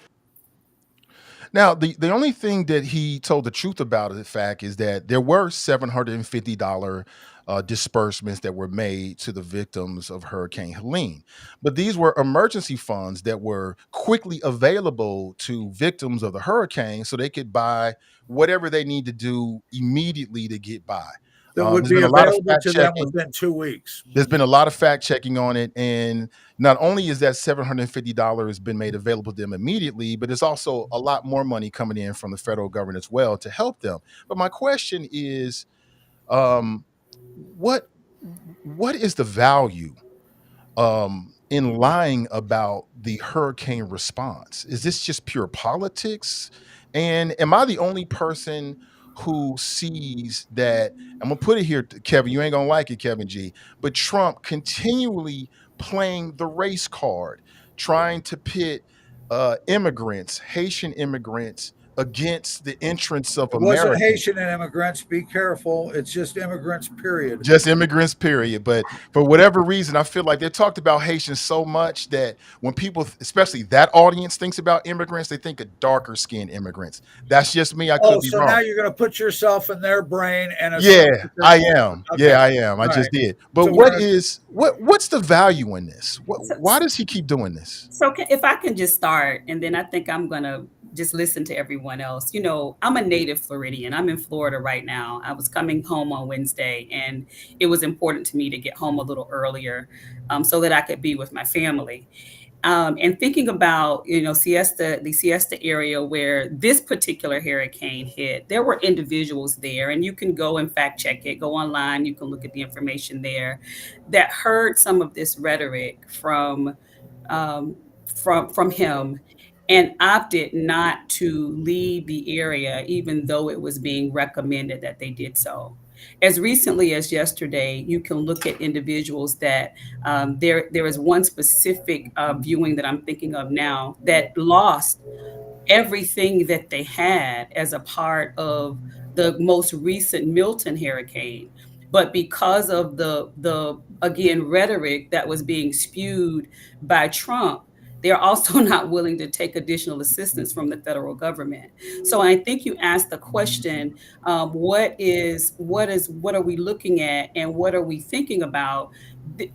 Now, the only thing that he told the truth about it, in fact, is that there were $750 disbursements that were made to the victims of Hurricane Helene. But these were emergency funds that were quickly available to victims of the hurricane so they could buy whatever they need to do immediately to get by. That would There's be been a lot of available fact to them checking. within 2 weeks. There's been a lot of fact checking on it. And not only is that $750 been made available to them immediately, but there's also a lot more money coming in from the federal government as well to help them. But my question is, what is the value in lying about the hurricane response? Is this just pure politics? And am I the only person who sees that? I'm gonna put it here, Kevin. You ain't gonna like it, Kevin G. But Trump continually playing the race card, trying to pit immigrants, Haitian immigrants, against the entrance of It wasn't Americans. Haitian and immigrants. Be careful. It's just immigrants, period. Just immigrants, period. But for whatever reason, I feel like they talked about Haitians so much that when people, especially that audience, thinks about immigrants, they think of darker skinned immigrants. That's just me. I could be so wrong. now you're going to put yourself in their brain and Yeah, I am. Okay. Yeah, I am. I All just right. did. But So what's the value in this? Why does he keep doing this? So if I can just start, and then I think I'm going to just listen to everyone else. You know, I'm a native Floridian. I'm in Florida right now. I was coming home on Wednesday, and it was important to me to get home a little earlier so that I could be with my family. And thinking about, you know, the Siesta area where this particular hurricane hit, there were individuals there, and you can go and fact check it, go online, you can look at the information there, that heard some of this rhetoric from him and opted not to leave the area, even though it was being recommended that they did so. As recently as yesterday, you can look at individuals that there is one specific viewing that I'm thinking of now that lost everything that they had as a part of the most recent Milton hurricane. But because of the again rhetoric that was being spewed by Trump, they're also not willing to take additional assistance from the federal government. So I think you asked the question, what are we looking at and what are we thinking about?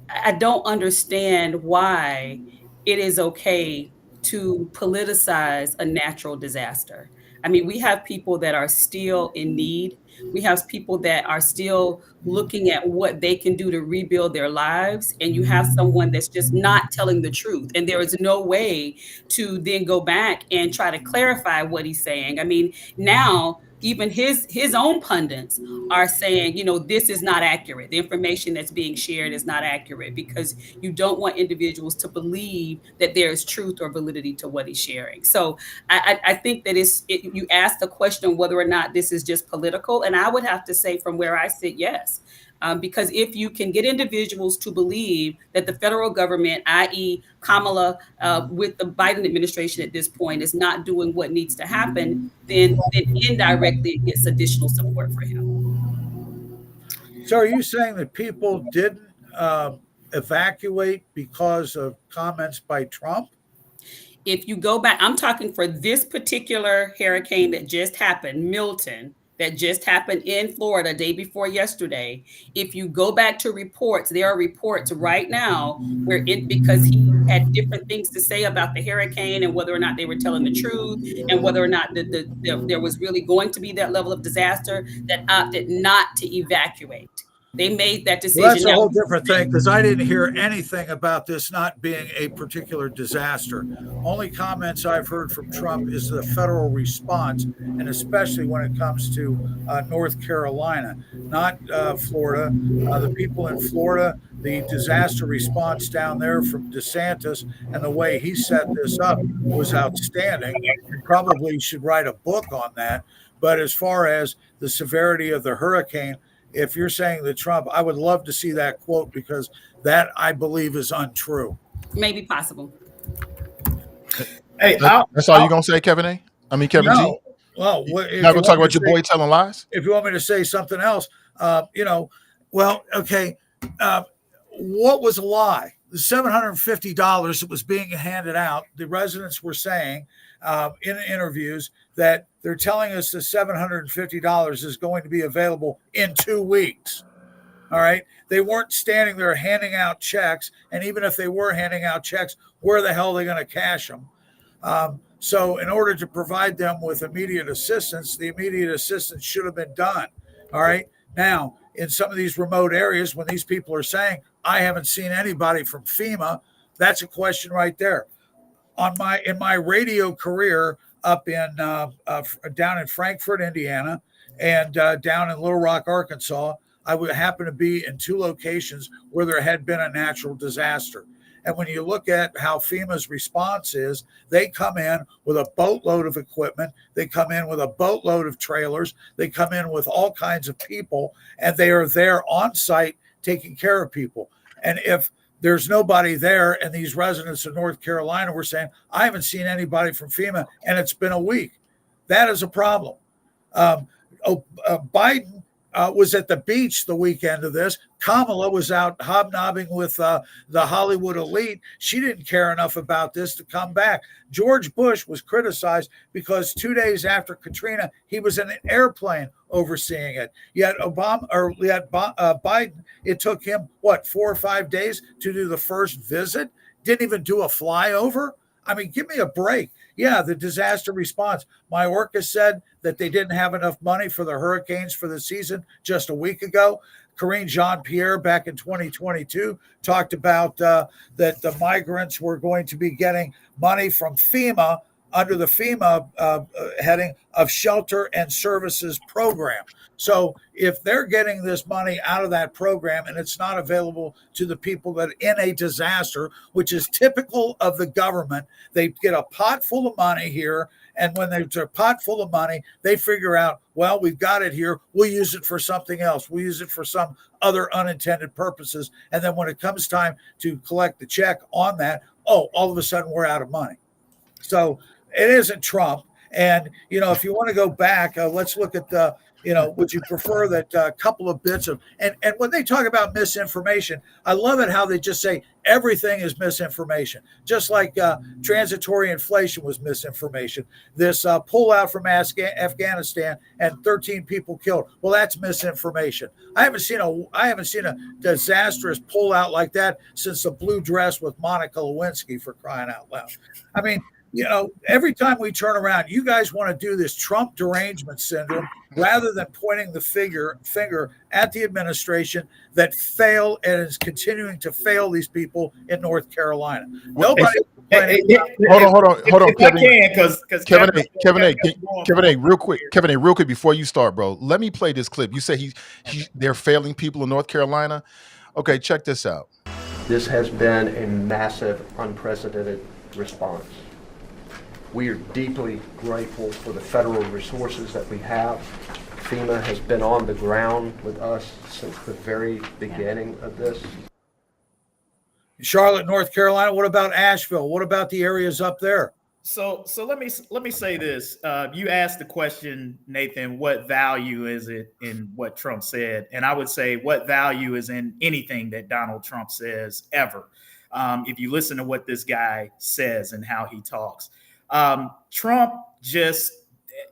I don't understand why it is okay to politicize a natural disaster. I mean, we have people that are still in need. We have people that are still looking at what they can do to rebuild their lives. And you have someone that's just not telling the truth. And there is no way to then go back and try to clarify what he's saying. I mean, now even his own pundits are saying, this is not accurate. The information that's being shared is not accurate, because you don't want individuals to believe that there is truth or validity to what he's sharing. So I think that you asked the question whether or not this is just political, and I would have to say from where I sit, yes. Because if you can get individuals to believe that the federal government, i.e. Kamala, with the Biden administration at this point, is not doing what needs to happen, then indirectly it gets additional support for him. So are you saying that people didn't evacuate because of comments by Trump? If you go back, I'm talking for this particular hurricane that just happened, Milton, that just happened in Florida day before yesterday. If you go back to reports, there are reports right now because he had different things to say about the hurricane and whether or not they were telling the truth and whether or not there was really going to be that level of disaster, that opted not to evacuate. They made that decision. Well, that's a whole different thing, because I didn't hear anything about this not being a particular disaster. Only comments I've heard from Trump is the federal response, and especially when it comes to North Carolina, not Florida. The people in Florida, the disaster response down there from DeSantis and the way he set this up was outstanding. You probably should write a book on that. But as far as the severity of the hurricane, if you're saying that Trump, I would love to see that quote, because that, I believe, is untrue. Maybe possible. Hey, that's all you're going to say, Kevin A? I mean, Kevin G? Well, you're not going to talk about your boy telling lies? If you want me to say something else, okay. What was a lie? The $750 that was being handed out, the residents were saying in interviews that they're telling us the $750 is going to be available in 2 weeks. All right. They weren't standing there handing out checks. And even if they were handing out checks, where the hell are they going to cash them? So in order to provide them with immediate assistance, the immediate assistance should have been done. All right. Now, in some of these remote areas, when these people are saying, I haven't seen anybody from FEMA, that's a question right there. In my radio career up in down in Frankfort, Indiana, and down in Little Rock, Arkansas, I would happen to be in 2 locations where there had been a natural disaster. And when you look at how FEMA's response is, they come in with a boatload of equipment. They come in with a boatload of trailers. They come in with all kinds of people, and they are there on site taking care of people. And if there's nobody there, and these residents of North Carolina were saying, I haven't seen anybody from FEMA, and it's been a week, that is a problem. Biden was at the beach the weekend of this. Kamala was out hobnobbing with the Hollywood elite. She didn't care enough about this to come back. George Bush was criticized because 2 days after Katrina, he was in an airplane overseeing it. Yet Biden, it took him, 4 or 5 days to do the first visit? Didn't even do a flyover? I mean, give me a break. Yeah, the disaster response. Mayorkas said that they didn't have enough money for the hurricanes for the season just a week ago. Karine Jean-Pierre back in 2022 talked about that the migrants were going to be getting money from FEMA under the FEMA heading of Shelter and Services Program. So if they're getting this money out of that program and it's not available to the people that in a disaster, which is typical of the government, they get a pot full of money here. And when there's a pot full of money, they figure out, well, we've got it here. We'll use it for something else. We'll use it for some other unintended purposes. And then when it comes time to collect the check on that, all of a sudden we're out of money. So it isn't Trump. And, if you want to go back, let's look at the, would you prefer that couple of bits of, and when they talk about misinformation, I love it how they just say everything is misinformation, just like transitory inflation was misinformation. This pullout from Afghanistan and 13 people killed. Well, that's misinformation. I haven't seen a disastrous pullout like that since the blue dress with Monica Lewinsky, for crying out loud. I mean, every time we turn around, you guys want to do this Trump derangement syndrome rather than pointing the finger at the administration that fail and is continuing to fail these people in North Carolina. Nobody. Hold on, Kevin. Kevin A, real quick, before you start, bro. Let me play this clip. You say they're failing people in North Carolina. Okay, check this out. This has been a massive, unprecedented response. We are deeply grateful for the federal resources that we have. FEMA has been on the ground with us since the very beginning of this. Charlotte, North Carolina. What about Asheville? What about the areas up there? So let me say this. You asked the question, Nathan, what value is it in what Trump said? And I would say, what value is in anything that Donald Trump says ever? If you listen to what this guy says and how he talks, Trump just,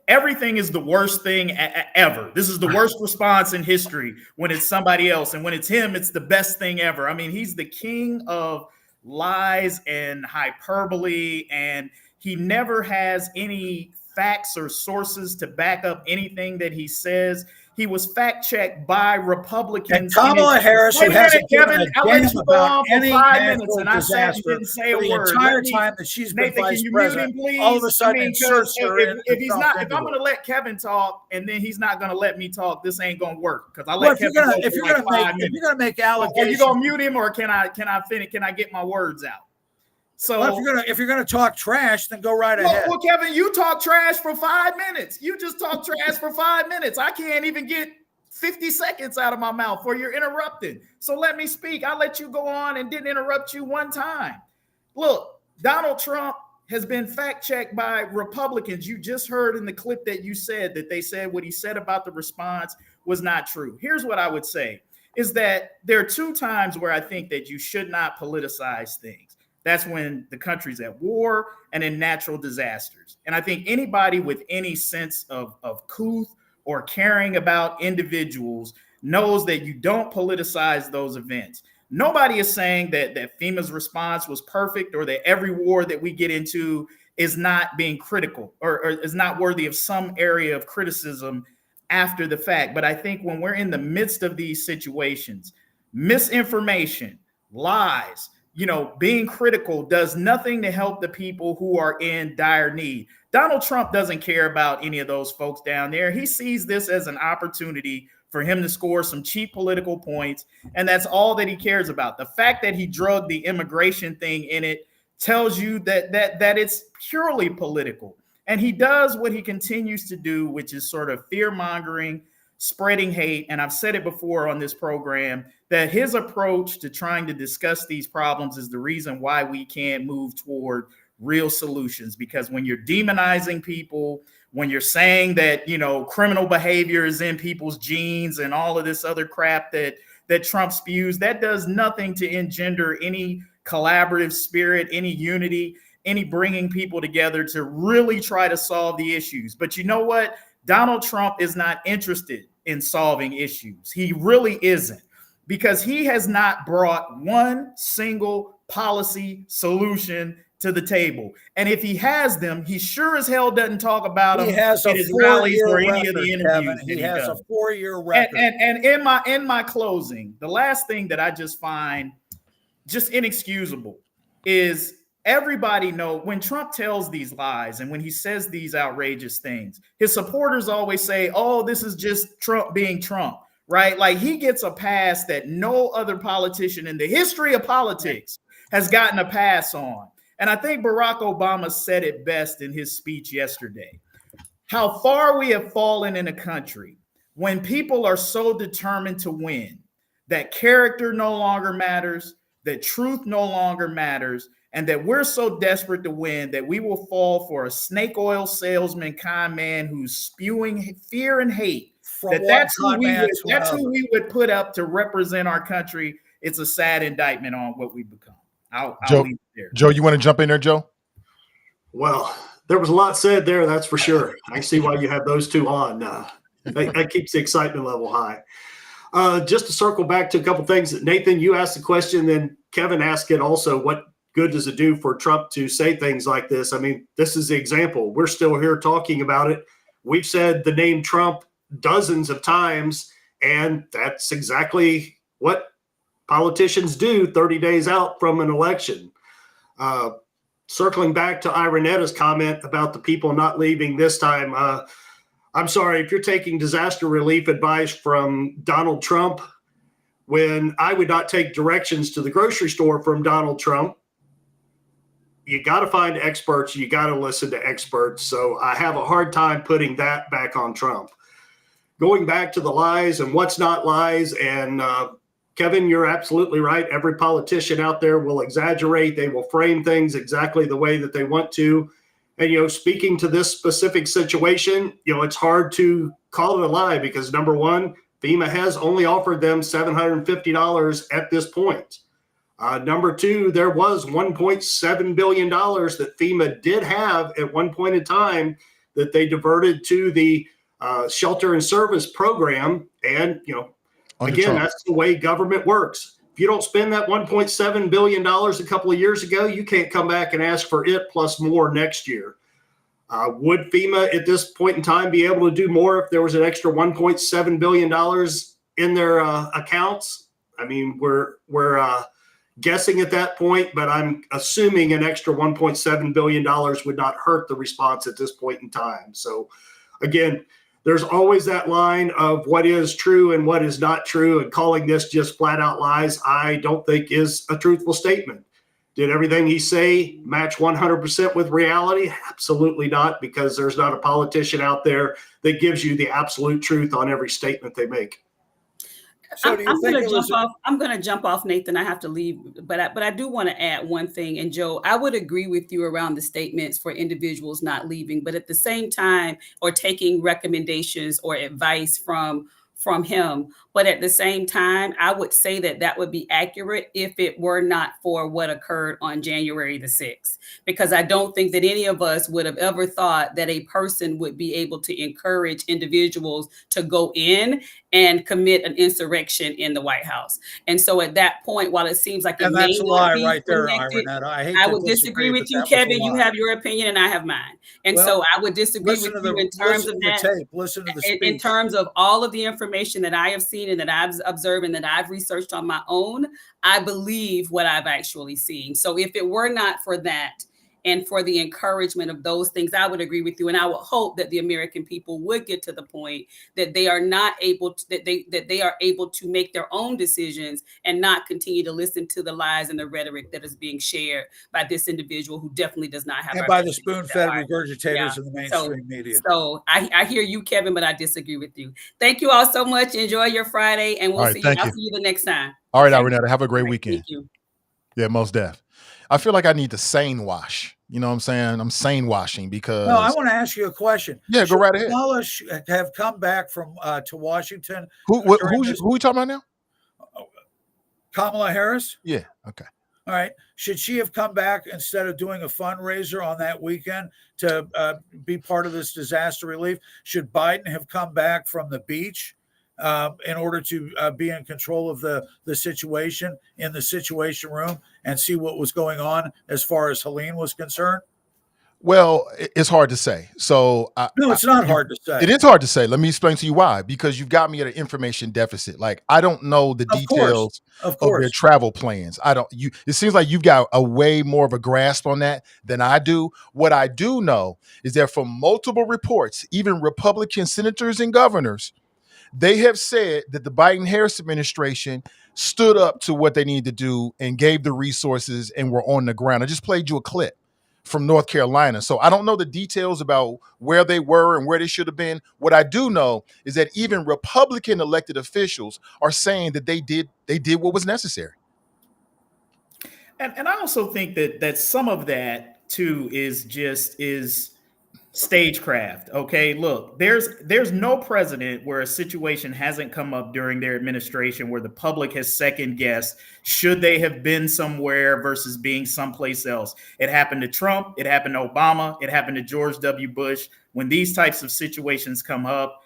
everything is the worst thing ever. This is the worst response in history when it's somebody else. And when it's him, it's the best thing ever. I mean, he's the king of lies and hyperbole, and he never has any facts or sources to back up anything that he says. He was fact-checked by Republicans. And Kamala Harris, who hasn't given a damn about any natural disaster for the entire time that she's been vice president, all of a sudden inserts her in. If I'm going to let Kevin talk and then he's not going to let me talk, this ain't going to work. Because I let Kevin talk. If you're going to make allegations, are you going to mute him, or can I finish? Can I get my words out? So if you're gonna talk trash, then go right ahead. Well, Kevin, you talk trash for 5 minutes. You just talk trash for 5 minutes. I can't even get 50 seconds out of my mouth before you're interrupted. So let me speak. I let you go on and didn't interrupt you one time. Look, Donald Trump has been fact-checked by Republicans. You just heard in the clip that you said that they said what he said about the response was not true. Here's what I would say is that there are 2 times where I think that you should not politicize things. That's when the country's at war and in natural disasters. And I think anybody with any sense of couth or caring about individuals knows that you don't politicize those events. Nobody is saying that FEMA's response was perfect, or that every war that we get into is not being critical or is not worthy of some area of criticism after the fact. But I think when we're in the midst of these situations, misinformation, lies, being critical does nothing to help the people who are in dire need. Donald Trump doesn't care about any of those folks down there. He sees this as an opportunity for him to score some cheap political points, and that's all that he cares about. The fact that he drugged the immigration thing in it tells you that it's purely political. And he does what he continues to do, which is sort of fear-mongering, spreading hate. And I've said it before on this program that his approach to trying to discuss these problems is the reason why we can't move toward real solutions. Because when you're demonizing people, when you're saying that, criminal behavior is in people's genes and all of this other crap that Trump spews, that does nothing to engender any collaborative spirit, any unity, any bringing people together to really try to solve the issues. But you know what? Donald Trump is not interested in solving issues. He really isn't, because he has not brought one single policy solution to the table. And if he has them, he sure as hell doesn't talk about them. He has a 4-year record, Kevin. He has a 4-year record. And in my closing, the last thing that I just find just inexcusable is everybody know when Trump tells these lies and when he says these outrageous things, his supporters always say, oh, this is just Trump being Trump, right? Like he gets a pass that no other politician in the history of politics has gotten a pass on. And I think Barack Obama said it best in his speech yesterday. How far we have fallen in a country when people are so determined to win that character no longer matters, that truth no longer matters, and that we're so desperate to win that we will fall for a snake oil salesman con man who's spewing fear and hate. That's who we would put up to represent our country. It's a sad indictment on what we've become. I'll leave it there. Joe, you want to jump in there, Joe? Well, there was a lot said there, that's for sure. I see why you have those two on. That keeps the excitement level high. Just to circle back to a couple things that Nathan, you asked the question, then Kevin asked it also. What good does it do for Trump to say things like this? I mean, this is the example. We're still here talking about it. We've said the name Trump dozens of times, and that's exactly what politicians do 30 days out from an election. Circling back to Iranetta's comment about the people not leaving this time, I'm sorry, if you're taking disaster relief advice from Donald Trump, when I would not take directions to the grocery store from Donald Trump, you got to find experts. You got to listen to experts. So I have a hard time putting that back on Trump. Going back to the lies and what's not lies. And Kevin, you're absolutely right. Every politician out there will exaggerate. They will frame things exactly the way that they want to. And, speaking to this specific situation, it's hard to call it a lie because, number one, FEMA has only offered them $750 at this point. Number two, there was $1.7 billion that FEMA did have at one point in time that they diverted to the shelter and service program. And, again, that's the way government works. If you don't spend that $1.7 billion a couple of years ago, you can't come back and ask for it plus more next year. Would FEMA at this point in time be able to do more if there was an extra $1.7 billion in their accounts? I mean, we're guessing at that point, but I'm assuming an extra $1.7 billion would not hurt the response at this point in time. So again, there's always that line of what is true and what is not true, and calling this just flat out lies, I don't think is a truthful statement. Did everything he say match 100% with reality? Absolutely not, because there's not a politician out there that gives you the absolute truth on every statement they make. So I'm going to jump off, Nathan. I have to leave, but I do want to add one thing. And Joe, I would agree with you around the statements for individuals not leaving, but at the same time, or taking recommendations or advice from him. But at the same time, I would say that would be accurate if it were not for what occurred on January the 6th, because I don't think that any of us would have ever thought that a person would be able to encourage individuals to go in and commit an insurrection in the White House. And so at that point, while it seems like and that's a lie right there, Iranetta. I would disagree with you, Kevin. You have your opinion and I have mine. And so I would disagree with you in terms of that. Listen to the speech. In terms of all of the information that I have seen and that I've observed and that I've researched on my own, I believe what I've actually seen. So if it were not for that and for the encouragement of those things, I would agree with you. And I would hope that the American people would get to the point that they are not able to, that they are able to make their own decisions and not continue to listen to the lies and the rhetoric that is being shared by this individual who definitely does not have. And by the spoon-fed regurgitators in the mainstream media. So I hear you, Kevin, but I disagree with you. Thank you all so much. Enjoy your Friday, and we'll see you. I'll see you the next time. All right, Iranetta, have a great weekend. Thank you. Yeah, most def. I feel like I need to sane wash. You know what I'm saying? I'm sane washing because. No, I want to ask you a question. Yeah, go right ahead. Kamala have come back from to Washington. Who we talking about now? Kamala Harris? Yeah. Okay. All right. Should she have come back instead of doing a fundraiser on that weekend to be part of this disaster relief? Should Biden have come back from the beach in order to be in control of the situation in the Situation Room and see what was going on as far as Helene was concerned? Well, it's hard to say. So no, it's not hard to say. It is hard to say. Let me explain to you why. Because you've got me at an information deficit. Like I don't know the details of their travel plans. It seems like you've got a way more of a grasp on that than I do. What I do know is that from multiple reports, even Republican senators and governors, they have said that the Biden-Harris administration stood up to what they needed to do and gave the resources and were on the ground. I just played you a clip from North Carolina. So I don't know the details about where they were and where they should have been. What I do know is that even Republican elected officials are saying that they did what was necessary. And I also think that some of that too is stagecraft. Okay, look, there's no president where a situation hasn't come up during their administration where the public has second guessed should they have been somewhere versus being someplace else. It happened to Trump, it happened to Obama, it happened to George W. Bush. When these types of situations come up,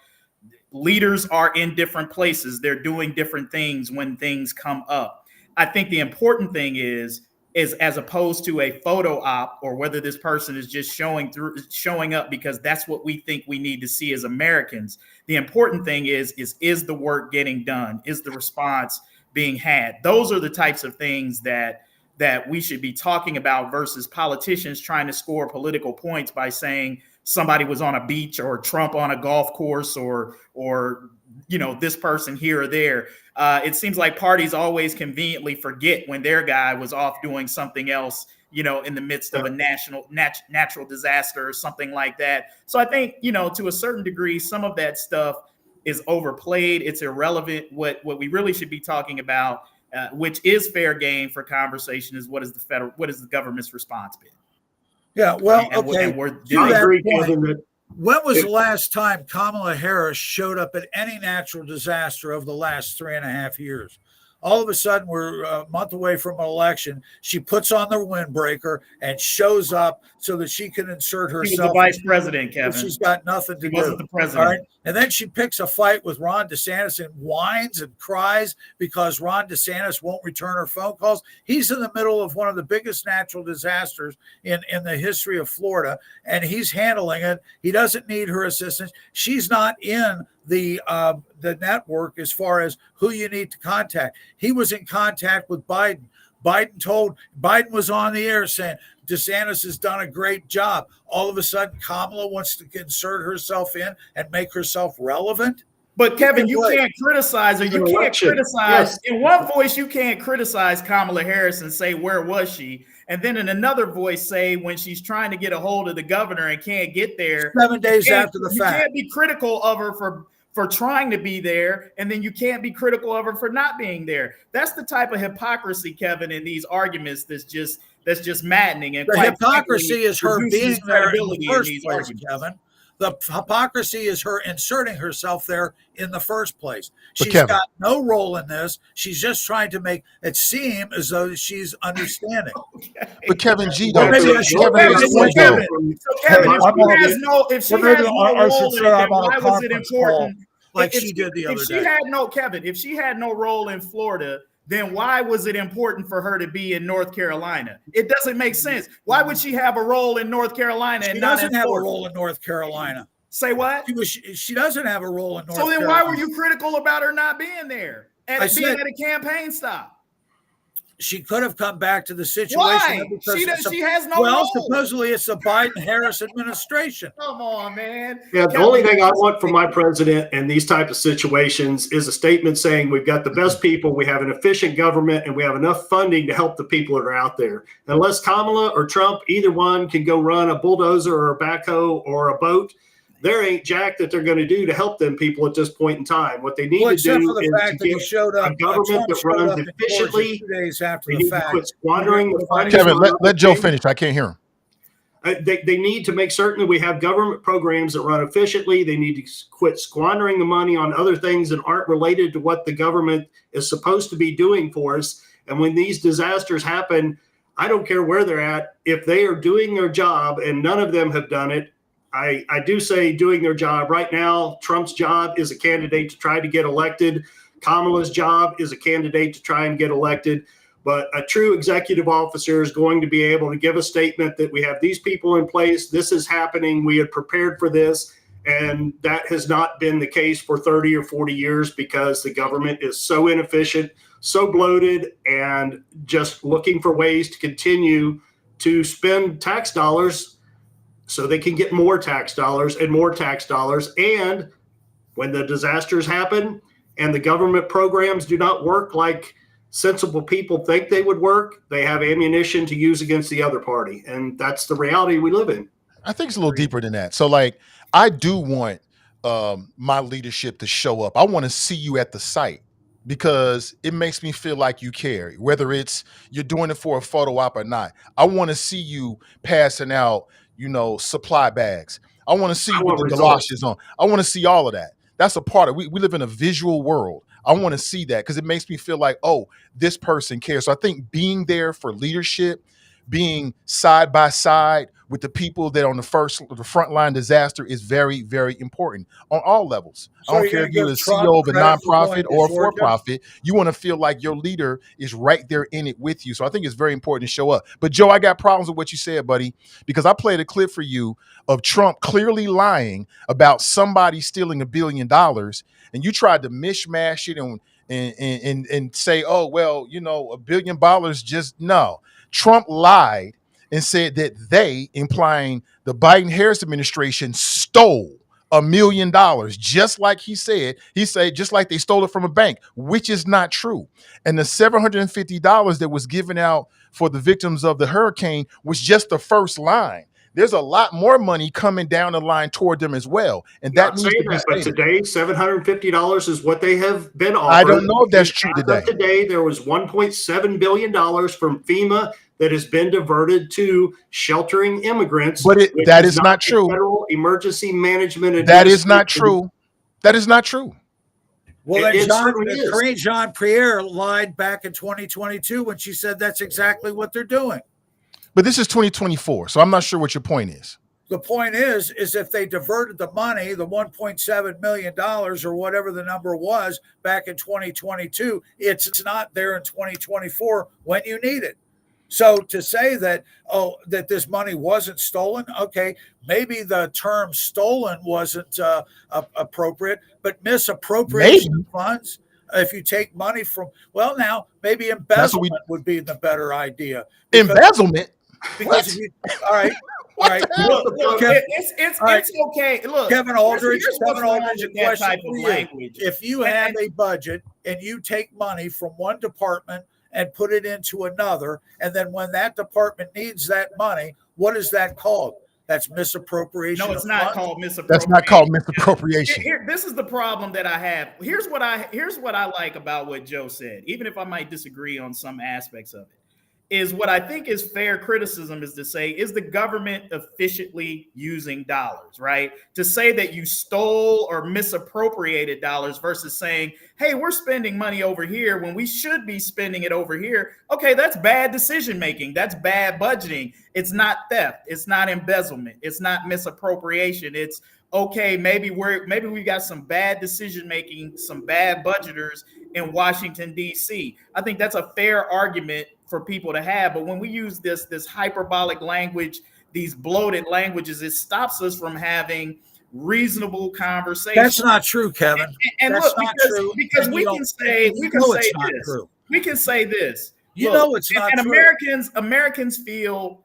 leaders are in different places. They're doing different things when things come up. I think the important thing is as opposed to a photo op, or whether this person is just showing up because that's what we think we need to see as Americans. The important thing is the work getting done? Is the response being had? Those are the types of things that we should be talking about versus politicians trying to score political points by saying somebody was on a beach or Trump on a golf course or this person here or there. It seems like parties always conveniently forget when their guy was off doing something else, in the midst of a natural disaster or something like that. So I think, to a certain degree, some of that stuff is overplayed. It's irrelevant. What we really should be talking about, which is fair game for conversation, is what is the government's response been? Yeah, well, okay. I agree, Kevin, that when was the last time Kamala Harris showed up at any natural disaster of the last 3.5 years? All of a sudden, we're a month away from an election. She puts on the windbreaker and shows up so that she can insert herself. She was the vice president, Kevin. She's got nothing to do. Wasn't the president. All right? And then she picks a fight with Ron DeSantis and whines and cries because Ron DeSantis won't return her phone calls. He's in the middle of one of the biggest natural disasters in the history of Florida, and he's handling it. He doesn't need her assistance. She's not in the network as far as who you need to contact. He was in contact with Biden. Biden was on the air saying DeSantis has done a great job. All of a sudden, Kamala wants to insert herself in and make herself relevant. But Kevin, you can't criticize her. You can't criticize in one voice. You can't criticize Kamala Harris and say, where was she? And then in another voice say, when she's trying to get a hold of the governor and can't get there 7 days after the fact. You can't be critical of her for trying to be there, and then you can't be critical of her for not being there. That's the type of hypocrisy, Kevin, in these arguments that's just maddening. And the hypocrisy is her being there in the first place, Kevin. The hypocrisy is her inserting herself there in the first place. She's got no role in this. She's just trying to make it seem as though she's understanding. Okay. But Kevin G, though, if she has no role in it, why was it important? Like she did the other day. If she had no role in Florida, then why was it important for her to be in North Carolina? It doesn't make sense. Why would she have a role in North Carolina and not in Florida? She doesn't have a role in North Carolina. Say what? She doesn't have a role in North Carolina. So then why were you critical about her not being there and being at a campaign stop? She could have come back to the situation. Why? She has no role. Supposedly it's the Biden-Harris administration. Come on, man. Yeah, the only thing I want from my president in these type of situations is a statement saying we've got the best people, we have an efficient government, and we have enough funding to help the people that are out there. Unless Kamala or Trump, either one, can go run a bulldozer or a backhoe or a boat, there ain't jack that they're going to do to help them people at this point in time. What they need to do is to get a government that runs efficiently. 2 days after they the need fact. to quit squandering the funding. Kevin, let Joe finish. I can't hear him. They need to make certain that we have government programs that run efficiently. They need to quit squandering the money on other things that aren't related to what the government is supposed to be doing for us. And when these disasters happen, I don't care where they're at. If they are doing their job, and none of them have done it, I do say doing their job. Right now, Trump's job is a candidate to try to get elected. Kamala's job is a candidate to try and get elected. But a true executive officer is going to be able to give a statement that we have these people in place. This is happening. We had prepared for this. And that has not been the case for 30 or 40 years because the government is so inefficient, so bloated, and just looking for ways to continue to spend tax dollars so they can get more tax dollars and more tax dollars. And when the disasters happen and the government programs do not work like sensible people think they would work, they have ammunition to use against the other party. And that's the reality we live in. I think it's a little deeper than that. So like, I do want my leadership to show up. I want to see you at the site because it makes me feel like you care, whether it's you're doing it for a photo op or not. I want to see you passing out, supply bags. I want to see you with the galoshes on. I want to see all of that. That's a part of we live in a visual world. I want to see that because it makes me feel like, oh, this person cares. So I think being there for leadership, being side by side with the people that on the front line disaster is very, very important on all levels. So I don't you're care going if to you're give the Trump CEO of a credit for nonprofit going to or a Georgia? for-profit. You want to feel like your leader is right there in it with you. So I think it's very important to show up. But Joe, I got problems with what you said, buddy, because I played a clip for you of Trump clearly lying about somebody stealing $1 billion, and you tried to mishmash it and say, oh, well, $1 billion just no. Trump lied and said that they, implying the Biden-Harris administration, stole $1 million, just like he said. He said just like they stole it from a bank, which is not true. And the $750 that was given out for the victims of the hurricane was just the first line. There's a lot more money coming down the line toward them as well, and that Not needs saying to be that, but stated. today $750 is what they have been offered. I don't know if that's true As of today. today, there was $1.7 billion from FEMA that has been diverted to sheltering immigrants. But which that is not the true. Federal Emergency Management That is not Administration. true. That is not true. Well, then It certainly is. Karine Jean-Pierre lied back in 2022 when she said that's exactly what they're doing. But this is 2024, so I'm not sure what your point is. The point is if they diverted the money, the $1.7 million or whatever the number was back in 2022, it's not there in 2024 when you need it. So to say that, that this money wasn't stolen, okay, maybe the term stolen wasn't appropriate, but misappropriation funds, if you take money from, well, now maybe embezzlement would be the better idea. Embezzlement? Because if you, all right. Look, Kevin, it's okay. Look, Kevin Aldridge, here's what's wrong with a that question type for of you. language. If you have a budget and you take money from one department and put it into another, and then when that department needs that money, what is that called? That's misappropriation. No, it's not called misappropriation. That's not called misappropriation. This is the problem that I have. Here's what I like about what Joe said, even if I might disagree on some aspects of it. Is what I think is fair criticism is to say, is the government efficiently using dollars, right? To say that you stole or misappropriated dollars versus saying, hey, we're spending money over here when we should be spending it over here. Okay, that's bad decision making. That's bad budgeting. It's not theft. It's not embezzlement. It's not misappropriation. It's okay, maybe we got some bad decision making, some bad budgeters in Washington, D.C. I think that's a fair argument for people to have. But when we use this hyperbolic language, these bloated languages, it stops us from having reasonable conversation. That's not true, Kevin. And that's look, not true. because we can say this. We can say this. Look, it's not and true. Americans feel,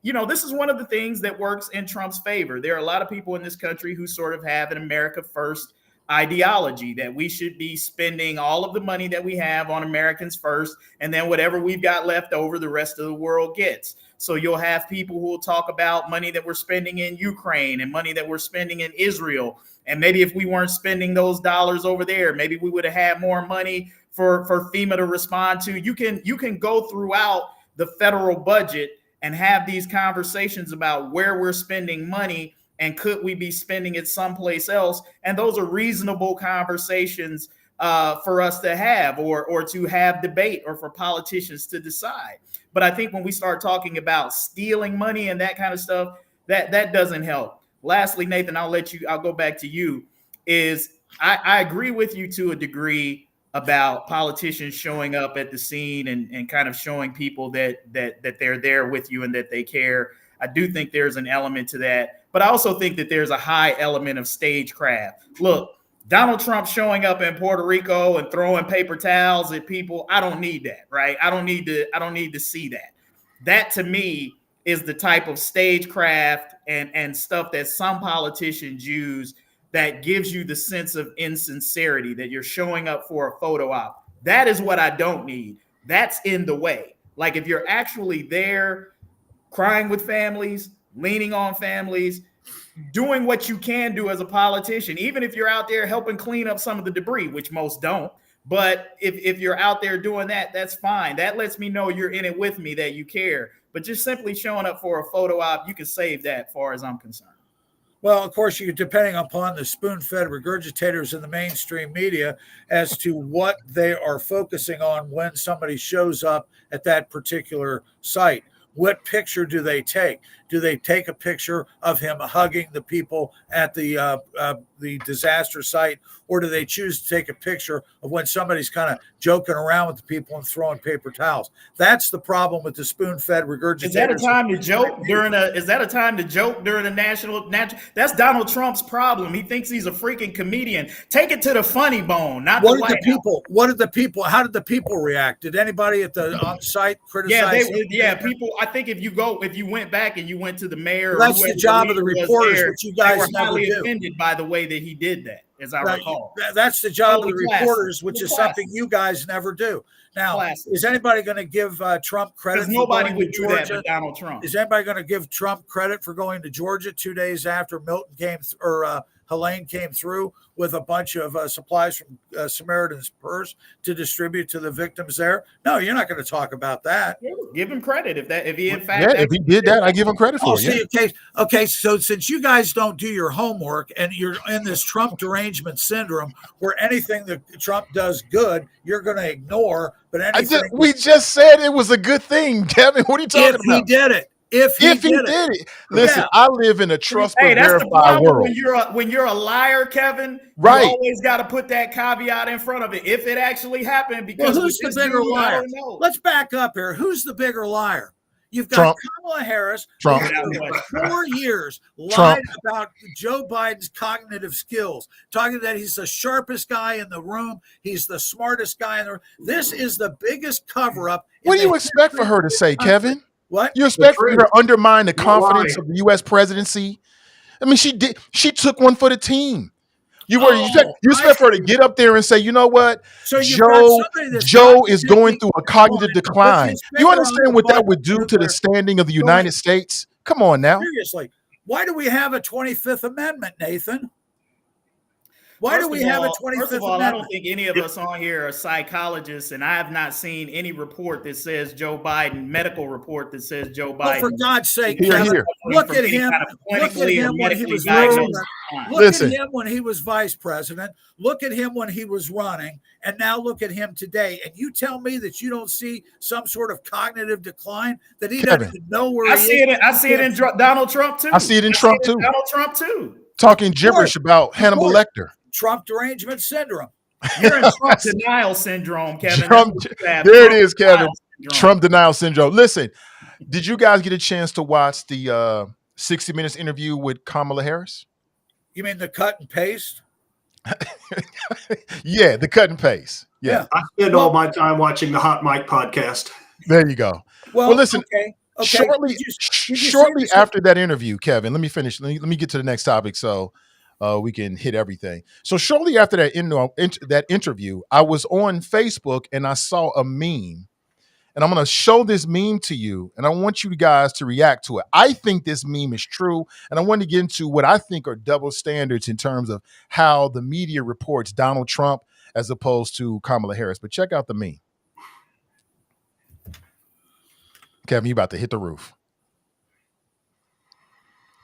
this is one of the things that works in Trump's favor. There are a lot of people in this country who sort of have an America First ideology that we should be spending all of the money that we have on Americans first, and then whatever we've got left over, the rest of the world gets. So you'll have people who will talk about money that we're spending in Ukraine and money that we're spending in Israel. And maybe if we weren't spending those dollars over there, maybe we would have had more money for FEMA to respond to. You can go throughout the federal budget and have these conversations about where we're spending money and could we be spending it someplace else? And those are reasonable conversations for us to have or to have debate or for politicians to decide. But I think when we start talking about stealing money and that kind of stuff, that doesn't help. Lastly, Nathan, I'll go back to you, is I agree with you to a degree about politicians showing up at the scene and kind of showing people that they're there with you and that they care. I do think there's an element to that, but I also think that there's a high element of stagecraft. Look, Donald Trump showing up in Puerto Rico and throwing paper towels at people, I don't need that, right? I don't need to see that. That to me is the type of stagecraft and stuff that some politicians use that gives you the sense of insincerity, that you're showing up for a photo op. That is what I don't need. That's in the way. Like if you're actually there crying with families, leaning on families, doing what you can do as a politician, even if you're out there helping clean up some of the debris, which most don't. But if you're out there doing that, that's fine. That lets me know you're in it with me, that you care. But just simply showing up for a photo op, you can save that as far as I'm concerned. Well, of course, you're depending upon the spoon-fed regurgitators in the mainstream media as to what they are focusing on when somebody shows up at that particular site. what picture do they take? Do they take a picture of him hugging the people at the disaster site, or do they choose to take a picture of when somebody's kind of joking around with the people and throwing paper towels? That's the problem with the spoon-fed regurgitators. Is that a time to joke during a? Is that a time to joke during a national? That's Donald Trump's problem. He thinks he's a freaking comedian. Take it to the funny bone, not the White House. What did the people? How did the people react? Did anybody at the on site criticize? Yeah, people. I think if you went back and you went to the mayor, that's the job of the reporters, which you guys they were never highly do. Offended by the way that he did that, as I recall. That's the job of the reporters, which is something you guys never do. Now, is anybody going to give Trump credit? Because nobody would do that but Donald Trump. Is anybody going to give Trump credit for going to Georgia 2 days after Milton came Helene came through with a bunch of supplies from Samaritan's Purse to distribute to the victims there? No, you're not going to talk about that. Give him credit if he in fact if he did that, I give him credit for it. Okay. So since you guys don't do your homework and you're in this Trump derangement syndrome, where anything that Trump does good, you're going to ignore. But we just said it was a good thing, Kevin. What are you talking about? If he did it. If he did it. Listen, I live in a trust but verify world. When you're a liar, Kevin, right? You always got to put that caveat in front of it. If it actually happened, because who's the bigger liar? Let's back up here. Who's the bigger liar? You've got Trump. Kamala Harris, Trump. For 4 years lied about Joe Biden's cognitive skills, talking that he's the sharpest guy in the room, he's the smartest guy in the room. This is the biggest cover-up. What do you expect for her to say, Kevin? What? You expect her to undermine the confidence of the U.S. presidency? I mean, she did. She took one for the team. You expect her to get up there and say, you know what, so Joe is going through a cognitive decline. You understand what that would do to the standing of the United States? Come on now. Seriously, why do we have a 25th Amendment, Nathan? Why do we have a 25th First of all, Amendment? I don't think any of us on here are psychologists, and I have not seen any report that says Joe Biden, medical report that says Joe Biden. Well, for God's sake, here. Look at him when he was running. Look at him when he was vice president. Look at him when he was running, and now look at him today. And you tell me that you don't see some sort of cognitive decline, that he doesn't even know where he is. I see it in Donald Trump too. I see it in Trump too. Donald Trump too. Talking gibberish about Hannibal Lecter. Trump derangement syndrome. You're in Trump denial syndrome, Kevin. There it is, Kevin. Trump denial syndrome. Listen, did you guys get a chance to watch the 60 Minutes interview with Kamala Harris? You mean the cut and paste? Yeah, the cut and paste. Yeah. I spend all my time watching the Hot Mic podcast. There you go. Well listen, okay. Shortly after that interview, Kevin, let me finish. Let me get to the next topic so we can hit everything. So shortly after that interview, I was on Facebook and I saw a meme. And I'm going to show this meme to you, and I want you guys to react to it. I think this meme is true, and I want to get into what I think are double standards in terms of how the media reports Donald Trump as opposed to Kamala Harris. But check out the meme. Kevin, you about to hit the roof.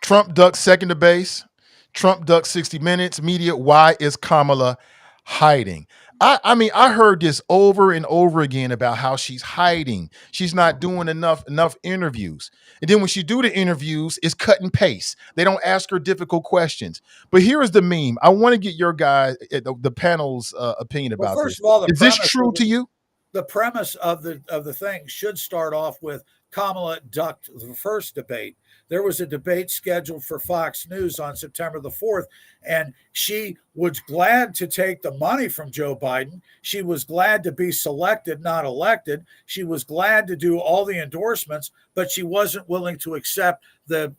Trump ducks second to base. Trump ducks 60 Minutes. Media, why is Kamala hiding? I mean, I heard this over and over again about how she's hiding. She's not doing enough interviews. And then when she do the interviews, it's cut and paste. They don't ask her difficult questions. But here is the meme. I want to get your guys, the panel's opinion about first this. Of all, is this true to you? The premise of the thing should start off with Kamala ducked the first debate. There was a debate scheduled for Fox News on September the 4th, and she was glad to take the money from Joe Biden. She was glad to be selected, not elected. She was glad to do all the endorsements, but she wasn't willing to accept the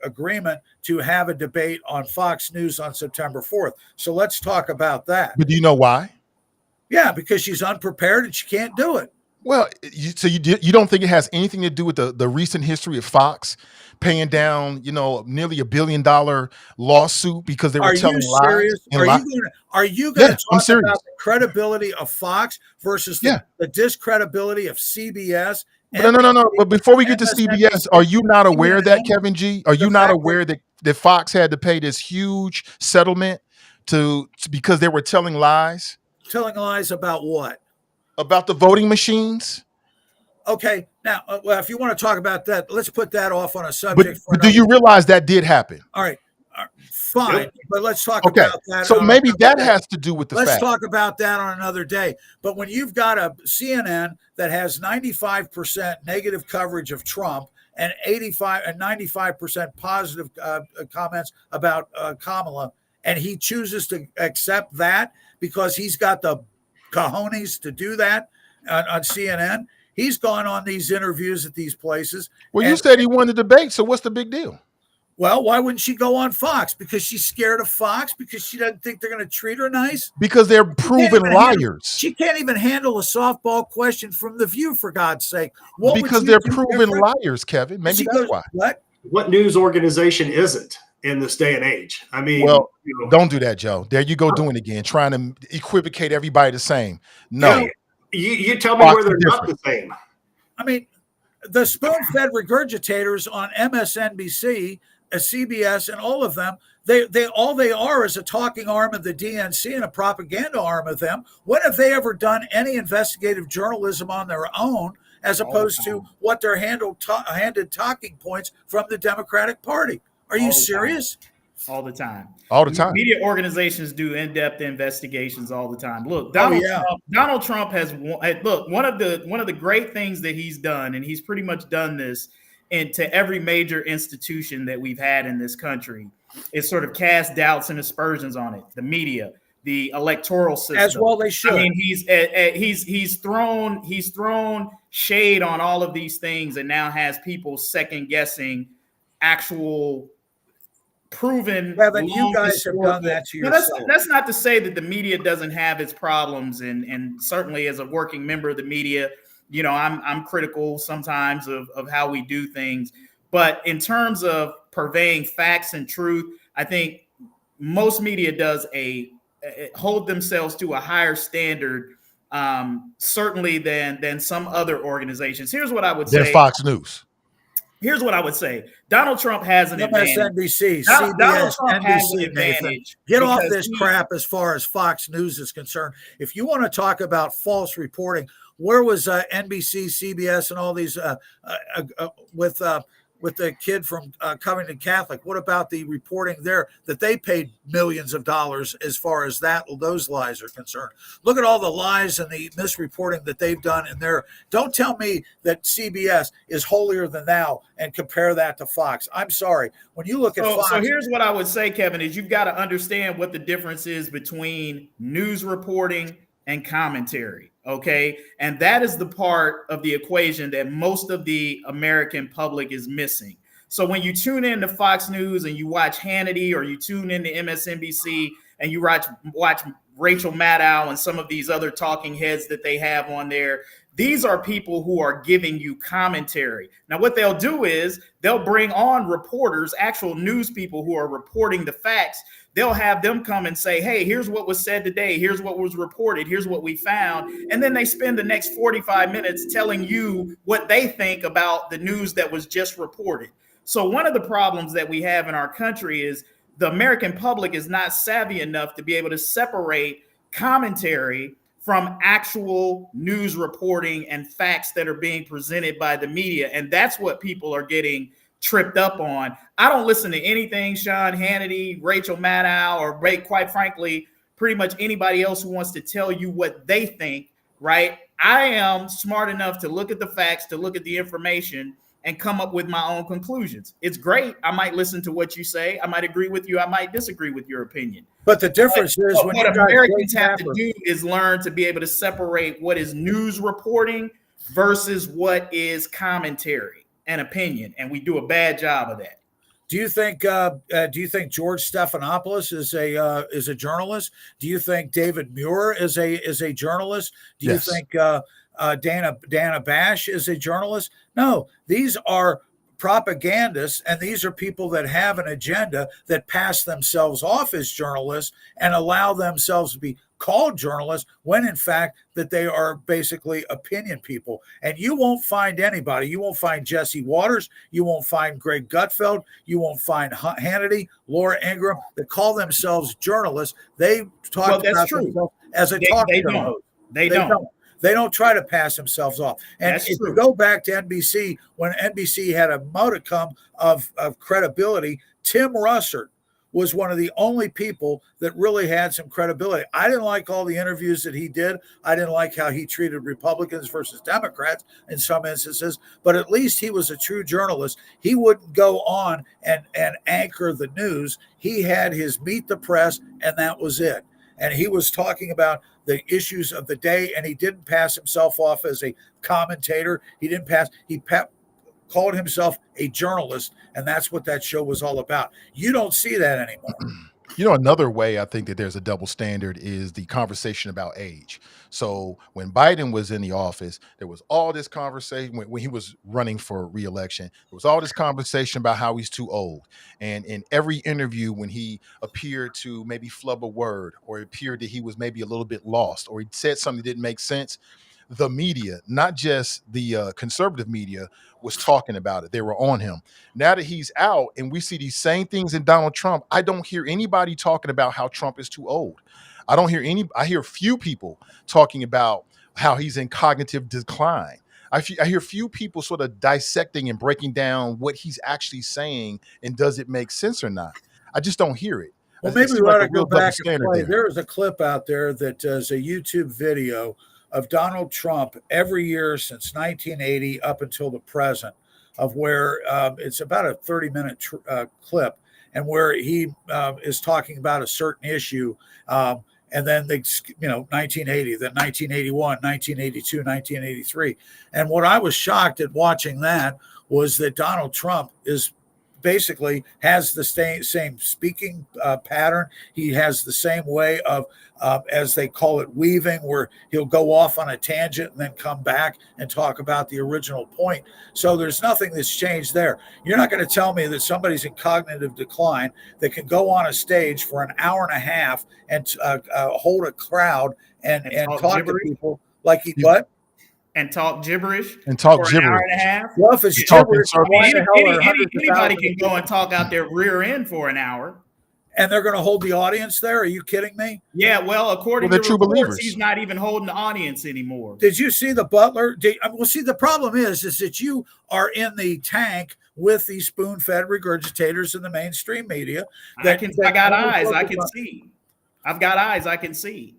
agreement to have a debate on Fox News on September 4th. So let's talk about that. But do you know why? Yeah, because she's unprepared and she can't do it. Well, so you don't think it has anything to do with the recent history of Fox paying down, nearly $1 billion lawsuit because they were telling lies? Serious? Are you going to talk about the credibility of Fox versus the discredibility of CBS? No. But before we get to CBS, are you not aware of that, Kevin G? Are you not aware that Fox had to pay this huge settlement because they were telling lies? Telling lies about what? About the voting machines. Okay, now, well, if you want to talk about that, let's put that off on a subject. But do you realize that did happen? All right, fine, Yep. but let's talk Okay, about that. so on maybe another that day. has to do with the Let's fact. talk about that on another day. But when you've got a CNN that has 95% negative coverage of Trump and 95% positive comments about Kamala, and he chooses to accept that because he's got the cojones to do that on CNN, he's gone on these interviews at these places. Well, you and- said he won the debate, so what's the big deal? Well, why wouldn't she go on Fox? Because she's scared of Fox? Because she doesn't think they're going to treat her nice? Because they're proven liars. She can't even handle a softball question from The View, for God's sake. What would Because you they're do proven different? liars, Kevin. Maybe She that's goes, why. What? What news organization isn't in this day and age? I mean, Well, you know, don't do that, Joe. There you go doing it again, trying to equivocate everybody the same. No. yeah, you tell me Fox where they're is not different. the same. I mean, the spoon-fed regurgitators on MSNBC, CBS, and all of them, all they are is a talking arm of the DNC and a propaganda arm of them. When have they ever done any investigative journalism on their own, as opposed to what they're handed talking points from the Democratic Party? Are you serious? All the time. All the time. Media organizations do in-depth investigations all the time. Look, Donald Trump has look, one of the great things that he's done, and he's pretty much done this into every major institution that we've had in this country, is sort of cast doubts and aspersions on it. The media, the electoral system. As well they should. I mean, he's thrown shade on all of these things, and now has people second guessing actual proven. Kevin, you guys have done that to yourself. That's not to say that the media doesn't have its problems, and certainly as a working member of the media, you know, I'm critical sometimes of how we do things. But in terms of purveying facts and truth, I think most media does hold themselves to a higher standard, certainly than some other organizations. Here's what I would say. Than Fox News. Here's what I would say. Donald Trump has an advantage. MSNBC, Donald CBS, Trump has an NBC, Nathan. advantage. Get off because this crap as far as Fox News is concerned. If you want to talk about false reporting, where was NBC, CBS, and all these with the kid from Covington Catholic? What about the reporting there that they paid millions of dollars as far as those lies are concerned? Look at all the lies and the misreporting that they've done in there. Don't tell me that CBS is holier than thou and compare that to Fox. I'm sorry. When you look at Fox. So here's what I would say, Kevin, is you've got to understand what the difference is between news reporting and commentary. Okay. And that is the part of the equation that most of the American public is missing. So when you tune into Fox News and you watch Hannity, or you tune into MSNBC and you watch Rachel Maddow and some of these other talking heads that they have on there, these are people who are giving you commentary. Now, what they'll do is they'll bring on reporters, actual news people who are reporting the facts. They'll have them come and say, hey, here's what was said today. Here's what was reported. Here's what we found. And then they spend the next 45 minutes telling you what they think about the news that was just reported. So one of the problems that we have in our country is the American public is not savvy enough to be able to separate commentary from actual news reporting and facts that are being presented by the media. And that's what people are getting tripped up on. I don't listen to anything Sean Hannity, Rachel Maddow, or quite frankly, pretty much anybody else who wants to tell you what they think, right? I am smart enough to look at the facts, to look at the information, and come up with my own conclusions. It's great. I might listen to what you say. I might agree with you. I might disagree with your opinion. But the difference is when what Americans have to do is learn to be able to separate what is news reporting versus what is commentary and opinion, and we do a bad job of that. Do you think George Stephanopoulos is a journalist? Do you think David Muir is a journalist? Do you think Dana Bash is a journalist? No, these are propagandists, and these are people that have an agenda that pass themselves off as journalists and allow themselves to be called journalists when in fact that they are basically opinion people. And you won't find anybody. You won't find Jesse Waters. You won't find Greg Gutfeld. You won't find Hannity, Laura Ingraham that call themselves journalists. They talk about themselves as a talk show host. They don't. They don't try to pass themselves off. And That's if true. you go back to NBC, when NBC had a modicum of credibility, Tim Russert was one of the only people that really had some credibility. I didn't like all the interviews that he did. I didn't like how he treated Republicans versus Democrats in some instances, but at least he was a true journalist. He wouldn't go on and anchor the news. He had his meet the press, and that was it. And he was talking about the issues of the day, and he didn't pass himself off as a commentator. He called himself a journalist, and that's what that show was all about. You don't see that anymore. You know, another way I think that there's a double standard is the conversation about age. So when Biden was in the office, there was all this conversation when he was running for re-election. There was all this conversation about how he's too old. And in every interview, when he appeared to maybe flub a word, or it appeared that he was maybe a little bit lost, or he said something that didn't make sense, the media, not just the conservative media, was talking about it. They were on him. Now that he's out and we see these same things in Donald Trump, I don't hear anybody talking about how Trump is too old. I hear few people talking about how he's in cognitive decline. I hear few people sort of dissecting and breaking down what he's actually saying and does it make sense or not. I just don't hear it. Well, It maybe seems we like ought a to real go double back and standard play. there. There is a clip out there that is a YouTube video of Donald Trump every year since 1980 up until the present, of where it's about a 30-minute clip, and where he is talking about a certain issue. And then 1980, then 1981, 1982, 1983. And what I was shocked at watching that was that Donald Trump is basically has the same speaking pattern. He has the same way of, as they call it, weaving, where he'll go off on a tangent and then come back and talk about the original point. So there's nothing that's changed there. You're not going to tell me that somebody's in cognitive decline that can go on a stage for an hour and a half and hold a crowd and talk to people like he what? And talk gibberish And talk for an hour gibberish. and a half. Well, if it's Talking gibberish, circles. why the hell are hundreds of Anybody thousands can go and talk out their rear end for an hour. and they're going to hold the audience there? Are you kidding me? Yeah, well, according Well, to they're true reports, believers. he's not even holding the audience anymore. Did you see the butler? Well, see, the problem is that you are in the tank with these spoon-fed regurgitators in the mainstream media. I got eyes. I can see. I've got eyes. I can see.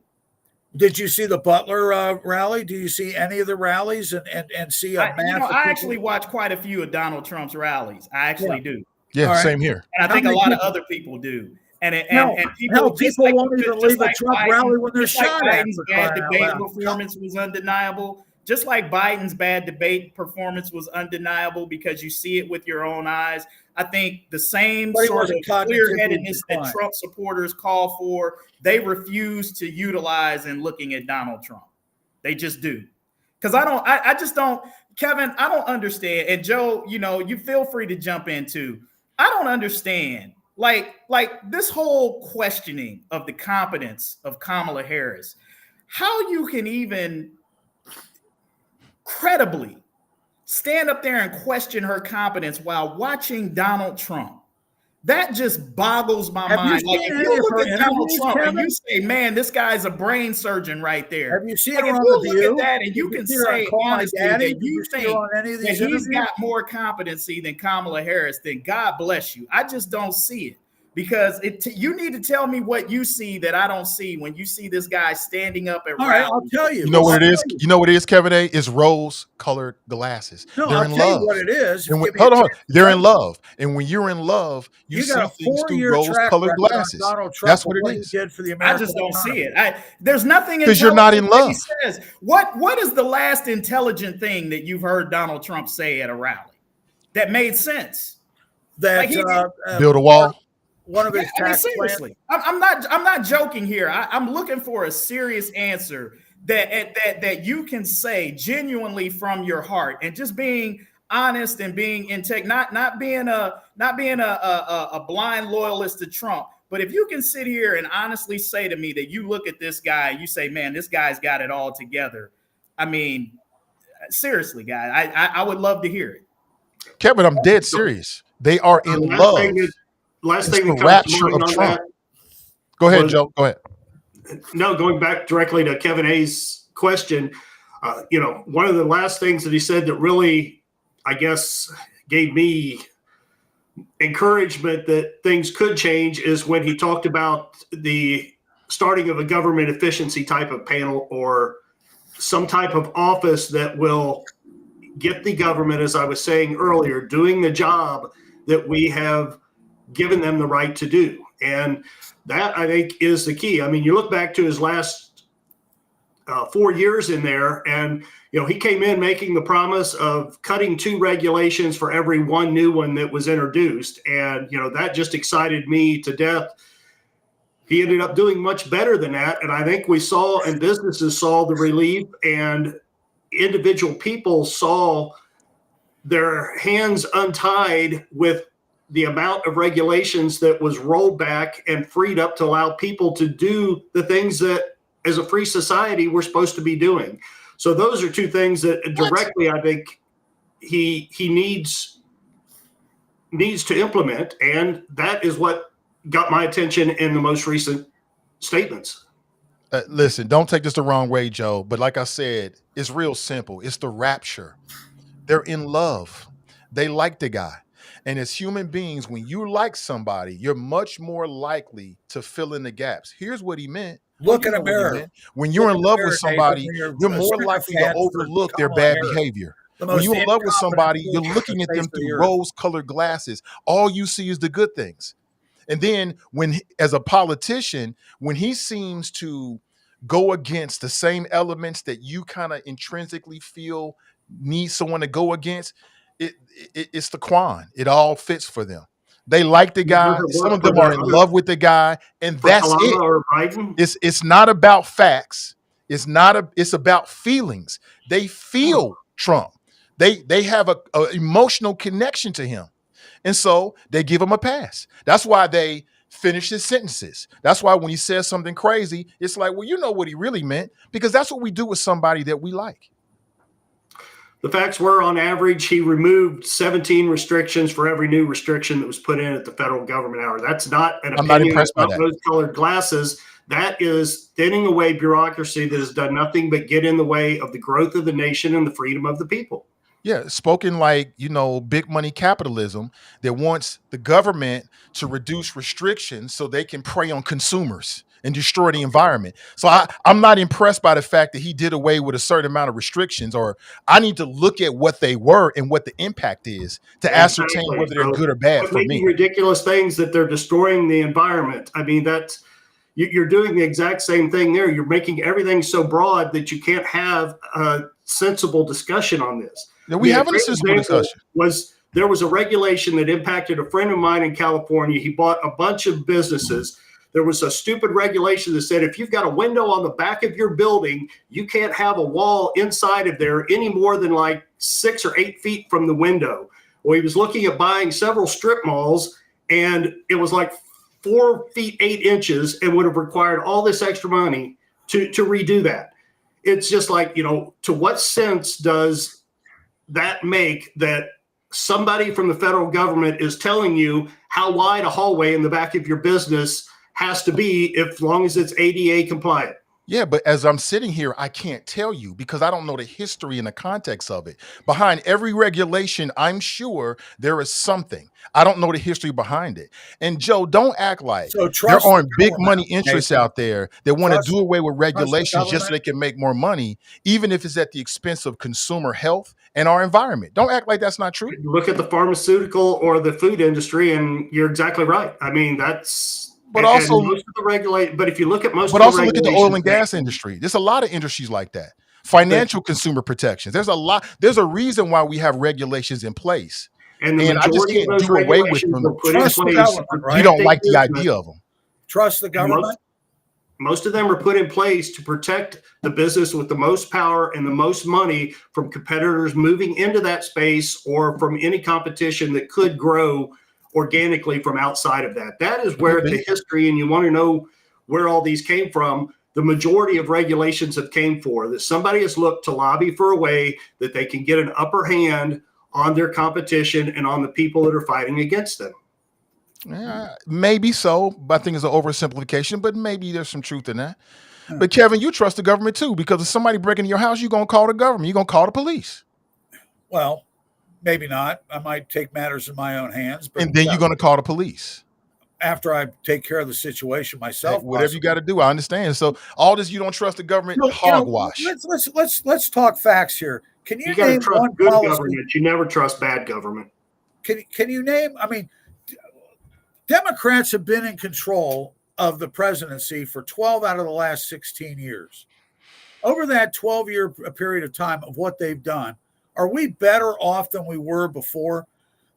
Did you see the Butler rally? Do you see any of the rallies and see a mass? I actually watch quite a few of Donald Trump's rallies. I actually do. Yeah, All right. same here. And I think a lot of other people do. And people won't even leave a Trump rally when they're shot at. Biden's bad debate performance was undeniable. Just like Biden's bad debate performance was undeniable because you see it with your own eyes. I think the same sort of clear-headedness that Trump supporters call for, they refuse to utilize in looking at Donald Trump. They just do. Because I just don't, Kevin, I don't understand. And Joe, you feel free to jump in too. I don't understand. Like this whole questioning of the competence of Kamala Harris, how you can even credibly stand up there and question her competence while watching Donald Trump. That just boggles my mind. Like, if you look at Donald Trump and you say, man, this guy's a brain surgeon right there. Have you seen like, it if on you The look View? at that and you can say honestly that you think that he's got more competency than Kamala Harris, then God bless you. I just don't see it. Because you need to tell me what you see that I don't see when you see this guy standing up at rallies. I'll tell you. You know what it is? You know what it is, Kevin A? It's rose-colored glasses. No, They're I'll in tell love. you what it is. Hold on. They're in love. And when you're in love, you see got a things through 4-year track rose-colored record on glasses. Donald Trump. That's what it is. Did for the American I just don't economy. see it. There's nothing because you're not in love. He says. What is the last intelligent thing that you've heard Donald Trump say at a rally that made sense? That build a wall. One of his seriously. I'm not joking here. I'm looking for a serious answer that you can say genuinely from your heart and just being honest and being not being a blind loyalist to Trump. But if you can sit here and honestly say to me that you look at this guy, you say, man, this guy's got it all together. I mean, seriously, guy, I would love to hear it. Kevin, I'm dead serious. They are in love. Last thing that rapture of Trump. Go ahead, Joe. Go ahead. No, going back directly to Kevin A's question, One of the last things that he said that really, I guess, gave me encouragement that things could change is when he talked about the starting of a government efficiency type of panel or some type of office that will get the government, as I was saying earlier, doing the job that we have given them the right to do. And that, I think, is the key. I mean, you look back to his last 4 years in there, and he came in making the promise of cutting 2 regulations for every one new one that was introduced, and that just excited me to death. He ended up doing much better than that, and I think we saw, and businesses saw, the relief, and individual people saw their hands untied with the amount of regulations that was rolled back and freed up to allow people to do the things that, as a free society, we're supposed to be doing. So those are 2 things that directly, I think, he needs to implement, and that is what got my attention in the most recent statements. Listen, don't take this the wrong way, Joe, but like I said, it's real simple. It's the rapture. They're in love. They like the guy. And as human beings, when you like somebody, you're much more likely to fill in the gaps. Here's what he meant. Look in a mirror. When you're in love with somebody, you're more likely to overlook their bad behavior. When you're in love with somebody, you're looking at them through rose-colored glasses. All you see is the good things. And then as a politician, when he seems to go against the same elements that you kind of intrinsically feel need someone to go against, it's the Quan. It all fits for them. They like the guy. Some of them are in love with the guy, and that's it. It's not about facts. It's about feelings. They feel Trump. They have a emotional connection to him. And so they give him a pass. That's why they finish his sentences. That's why when he says something crazy, it's like, well, you know what he really meant, because that's what we do with somebody that we like. The facts were, on average, he removed 17 restrictions for every new restriction that was put in at the federal government hour. That's not an I'm not impressed by that. Rose-colored glasses. That is thinning away bureaucracy that has done nothing but get in the way of the growth of the nation and the freedom of the people. Yeah, spoken like, big money capitalism that wants the government to reduce restrictions so they can prey on consumers and destroy the environment. So I'm not impressed by the fact that he did away with a certain amount of restrictions, or I need to look at what they were and what the impact is to ascertain whether they're good or bad for me. Ridiculous things that they're destroying the environment. I mean, you're doing the exact same thing there. You're making everything so broad that you can't have a sensible discussion on this. Yeah, we having a sensible discussion. There was a regulation that impacted a friend of mine in California. He bought a bunch of businesses. There was a stupid regulation that said if you've got a window on the back of your building, you can't have a wall inside of there any more than like 6 or 8 feet from the window. Well, he was looking at buying several strip malls, and it was like 4 feet 8 inches and would have required all this extra money to redo that. It's just like, to what sense does that make that somebody from the federal government is telling you how wide a hallway in the back of your business has to be, as long as it's ADA compliant? Yeah, but as I'm sitting here, I can't tell you because I don't know the history and the context of it. Behind every regulation, I'm sure there is something. I don't know the history behind it. And Joe, don't act like there aren't big money interests out there that want to do away with regulations just so they can make more money, even if it's at the expense of consumer health and our environment. Don't act like that's not true. Look at the pharmaceutical or the food industry, and you're exactly right. I mean, that's... But also, most of the but if you look at most, but also look at the oil and gas industry. There's a lot of industries like that. Financial consumer protections. There's a lot. There's a reason why we have regulations in place, and I just can't do away with them. Trust the government, right? You don't like the idea of them. Trust the government. Most of them are put in place to protect the business with the most power and the most money from competitors moving into that space or from any competition that could grow organically from outside of that. That is where the history, and you want to know where all these came from, the majority of regulations have came for, that somebody has looked to lobby for a way that they can get an upper hand on their competition and on the people that are fighting against them. Yeah, maybe so, but I think it's an oversimplification, but maybe there's some truth in that. But Kevin, you trust the government too, because if somebody breaking your house, you're gonna call the government. You're gonna call the police. Well, maybe not. I might take matters in my own hands, but And then you're gonna call the police. after I take care of the situation myself, Whatever you got to do, I understand. So all this, you don't trust the government, hogwash. Let's talk facts here. Can you You got to name trust one good policy? government. You never trust bad government. Can you name? I mean, Democrats have been in control of the presidency for 12 out of the last 16 years. Over that 12-year period of time of what they've done, are we better off than we were before?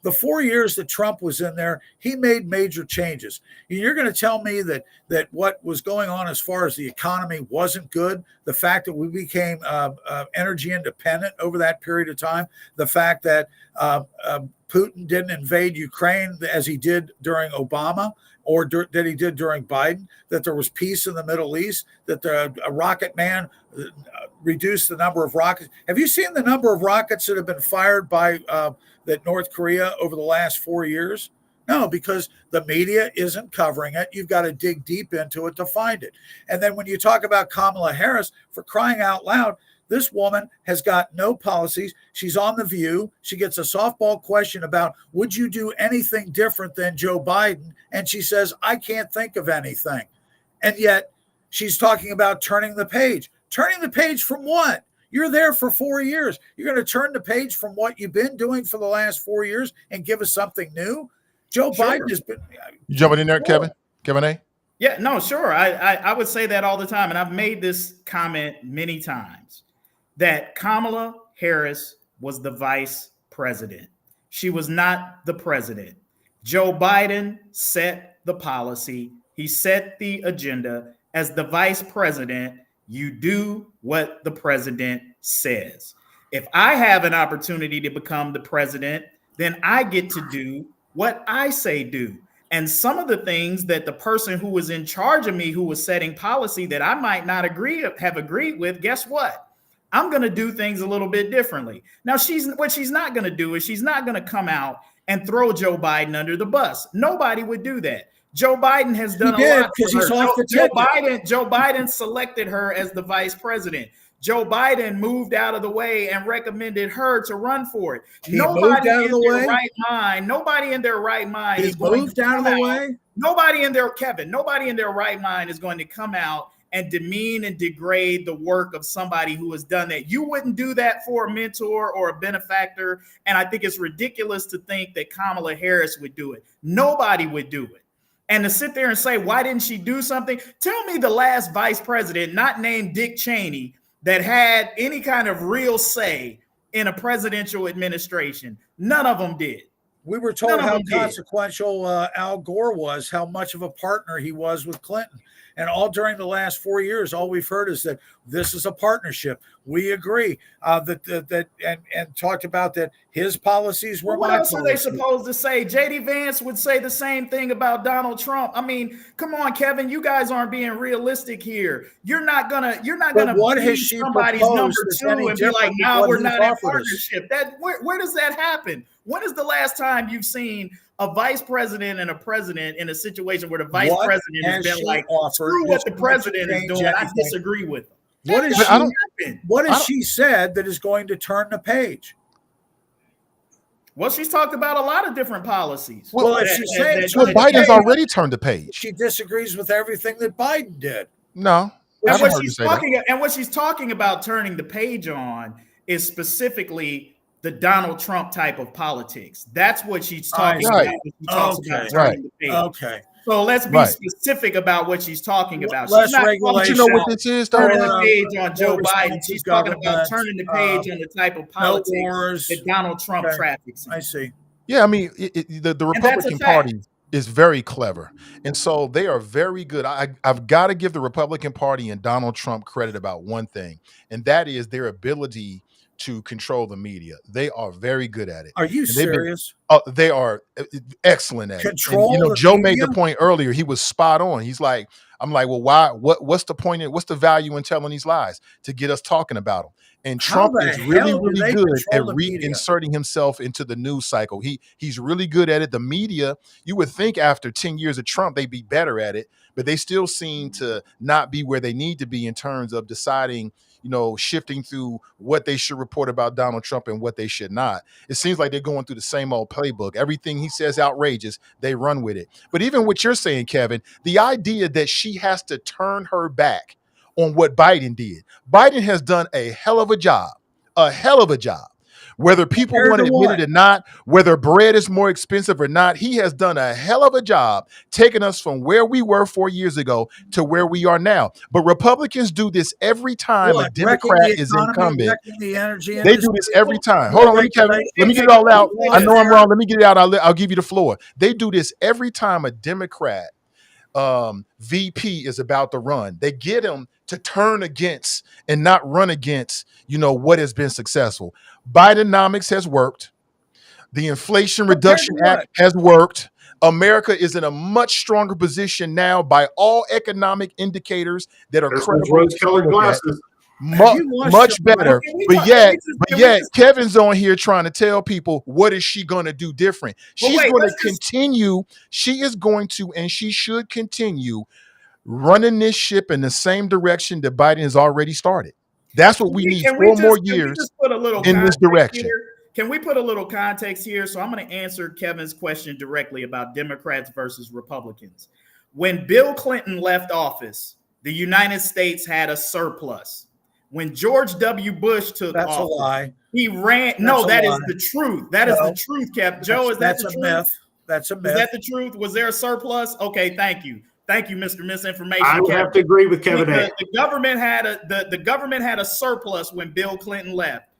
The 4 years that Trump was in there, he made major changes. You're going to tell me that what was going on as far as the economy wasn't good, the fact that we became energy independent over that period of time, the fact that Putin didn't invade Ukraine as he did during Obama or that he did during Biden, that there was peace in the Middle East, that the Rocket Man reduced the number of rockets. Have you seen the number of rockets that have been fired by that North Korea over the last 4 years? No, because the media isn't covering it. You've got to dig deep into it to find it. And then when you talk about Kamala Harris, for crying out loud, this woman has got no policies. She's on The View. She gets a softball question about, would you do anything different than Joe Biden? And she says, I can't think of anything. And yet she's talking about turning the page. Turning the page from what? You're there for 4 years. You're going to turn the page from what you've been doing for the last 4 years and give us something new? Joe Biden has been. You jumping in there, Kevin? Kevin A? Yeah, no, sure. I would say that all the time. And I've made this comment many times that Kamala Harris was the vice president. She was not the president. Joe Biden set the policy. He set the agenda. As the vice president, you do what the president says. If I have an opportunity to become the president, then I get to do what I say do. And some of the things that the person who was in charge of me, who was setting policy that I might not have agreed with, guess what? I'm going to do things a little bit differently. Now, what she's not going to do is she's not going to come out and throw Joe Biden under the bus. Nobody would do that. Joe Biden has done a lot for her. Joe Biden selected her as the vice president. Joe Biden moved out of the way and recommended her to run for it. Nobody in their right mind is going to come out. Nobody in their right mind is going to come out and demean and degrade the work of somebody who has done that. You wouldn't do that for a mentor or a benefactor. And I think it's ridiculous to think that Kamala Harris would do it. Nobody would do it. And to sit there and say, why didn't she do something? Tell me the last vice president, not named Dick Cheney, that had any kind of real say in a presidential administration. None of them did. We were told how consequential Al Gore was, how much of a partner he was with Clinton. And all during the last 4 years, all we've heard is that this is a partnership. We agree and talked about that his policies were what else are they supposed to say? J.D. Vance would say the same thing about Donald Trump. I mean, come on, Kevin, you guys aren't being realistic here. You're not gonna be somebody's number two and be like, no, we're not in partnership. Where does that happen? When is the last time you've seen a vice president and a president in a situation where the vice president has been like, screw what the president is doing, I disagree with him? What has she said that is going to turn the page? Well, she's talked about a lot of different policies. Well, Biden's already turned the page. She disagrees with everything that Biden did. No. And what she's talking about turning the page on is specifically the Donald Trump type of politics. That's what she's talking about. When she talks about turning the page. Okay. So let's be specific about what she's talking about. Less regulation. You know what this is? Turning the page on Joe Biden. She's talking about turning the page on the type of politics that Donald Trump traffics in. I see. Yeah, I mean, the Republican Party is very clever. And so they are very good. I've got to give the Republican Party and Donald Trump credit about one thing, and that is their ability to control the media. They are very good at it. Are you serious? They are excellent at control it. And, Joe made the point earlier. He was spot on. He's like, I'm like, well, why? What's the point? What's the value in telling these lies to get us talking about them? And How Trump the is really, hell do really they good at control the media? reinserting himself into the news cycle. He's really good at it. The media, you would think after 10 years of Trump, they'd be better at it, but they still seem to not be where they need to be in terms of deciding, shifting through what they should report about Donald Trump and what they should not. It seems like they're going through the same old playbook. Everything he says outrageous, they run with it. But even what you're saying, Kevin, the idea that she has to turn her back on what Biden did. Biden has done a hell of a job, Whether people want to admit it or not, whether bread is more expensive or not, he has done a hell of a job taking us from where we were 4 years ago to where we are now. But Republicans do this every time a Democrat is incumbent. The energy they do this every time. Hold on, let me get it all out. I know I'm wrong. Let me get it out. I'll give you the floor. They do this every time a Democrat VP is about to run. They get him to turn against and not run against, what has been successful. Bidenomics has worked. The Inflation Reduction Act has worked. America is in a much stronger position now by all economic indicators that are credible. Rose-colored glasses. Much better. But yet, Kevin's on here trying to tell people, what is she going to do different? She's going to continue. She is going to, and she should continue running this ship in the same direction that Biden has already started. That's what we need. 4 more years in this direction. Can we put a little context here? So I'm going to answer Kevin's question directly about Democrats versus Republicans. When Bill Clinton left office, the United States had a surplus. When George W. Bush took office, a lie. He ran. That is the truth. That is the truth, Kev. Joe, is that the truth? Myth. That's a myth. Is that the truth? Was there a surplus? Okay, thank you. Thank you, Mr. Misinformation. I would have to agree with Kevin A. The government had a surplus when Bill Clinton left.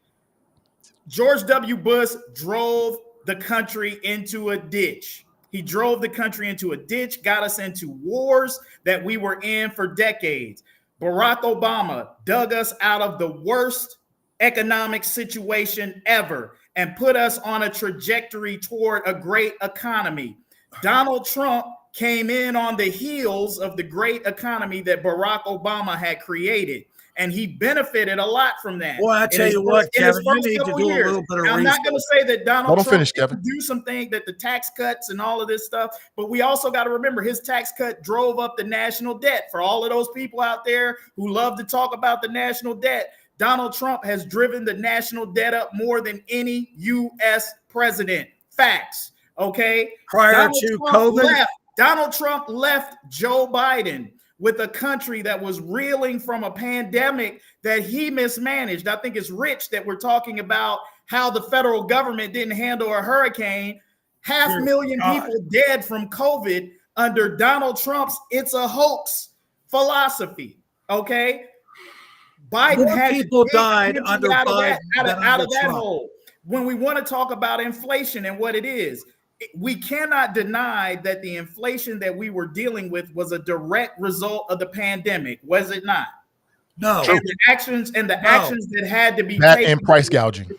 George W. Bush drove the country into a ditch. He drove the country into a ditch, got us into wars that we were in for decades. Barack Obama dug us out of the worst economic situation ever and put us on a trajectory toward a great economy. Donald Trump came in on the heels of the great economy that Barack Obama had created, and he benefited a lot from that. Well, I tell you what, Kevin, you need to do a little bit of research. I'm not going to say that Donald Trump didn't do something, that the tax cuts and all of this stuff, but we also got to remember his tax cut drove up the national debt. For all of those people out there who love to talk about the national debt, Donald Trump has driven the national debt up more than any U.S. president. Facts, okay? Prior to COVID? Donald Trump left Joe Biden with a country that was reeling from a pandemic that he mismanaged. I think it's rich that we're talking about how the federal government didn't handle a hurricane. 500,000 people dead from COVID under Donald Trump's "it's a hoax" philosophy. Okay, Biden had people died under out Biden of that hole. When we want to talk about inflation and what it is, we cannot deny that the inflation that we were dealing with was a direct result of the pandemic, was it not? No. And the actions that had to be taken and price gouging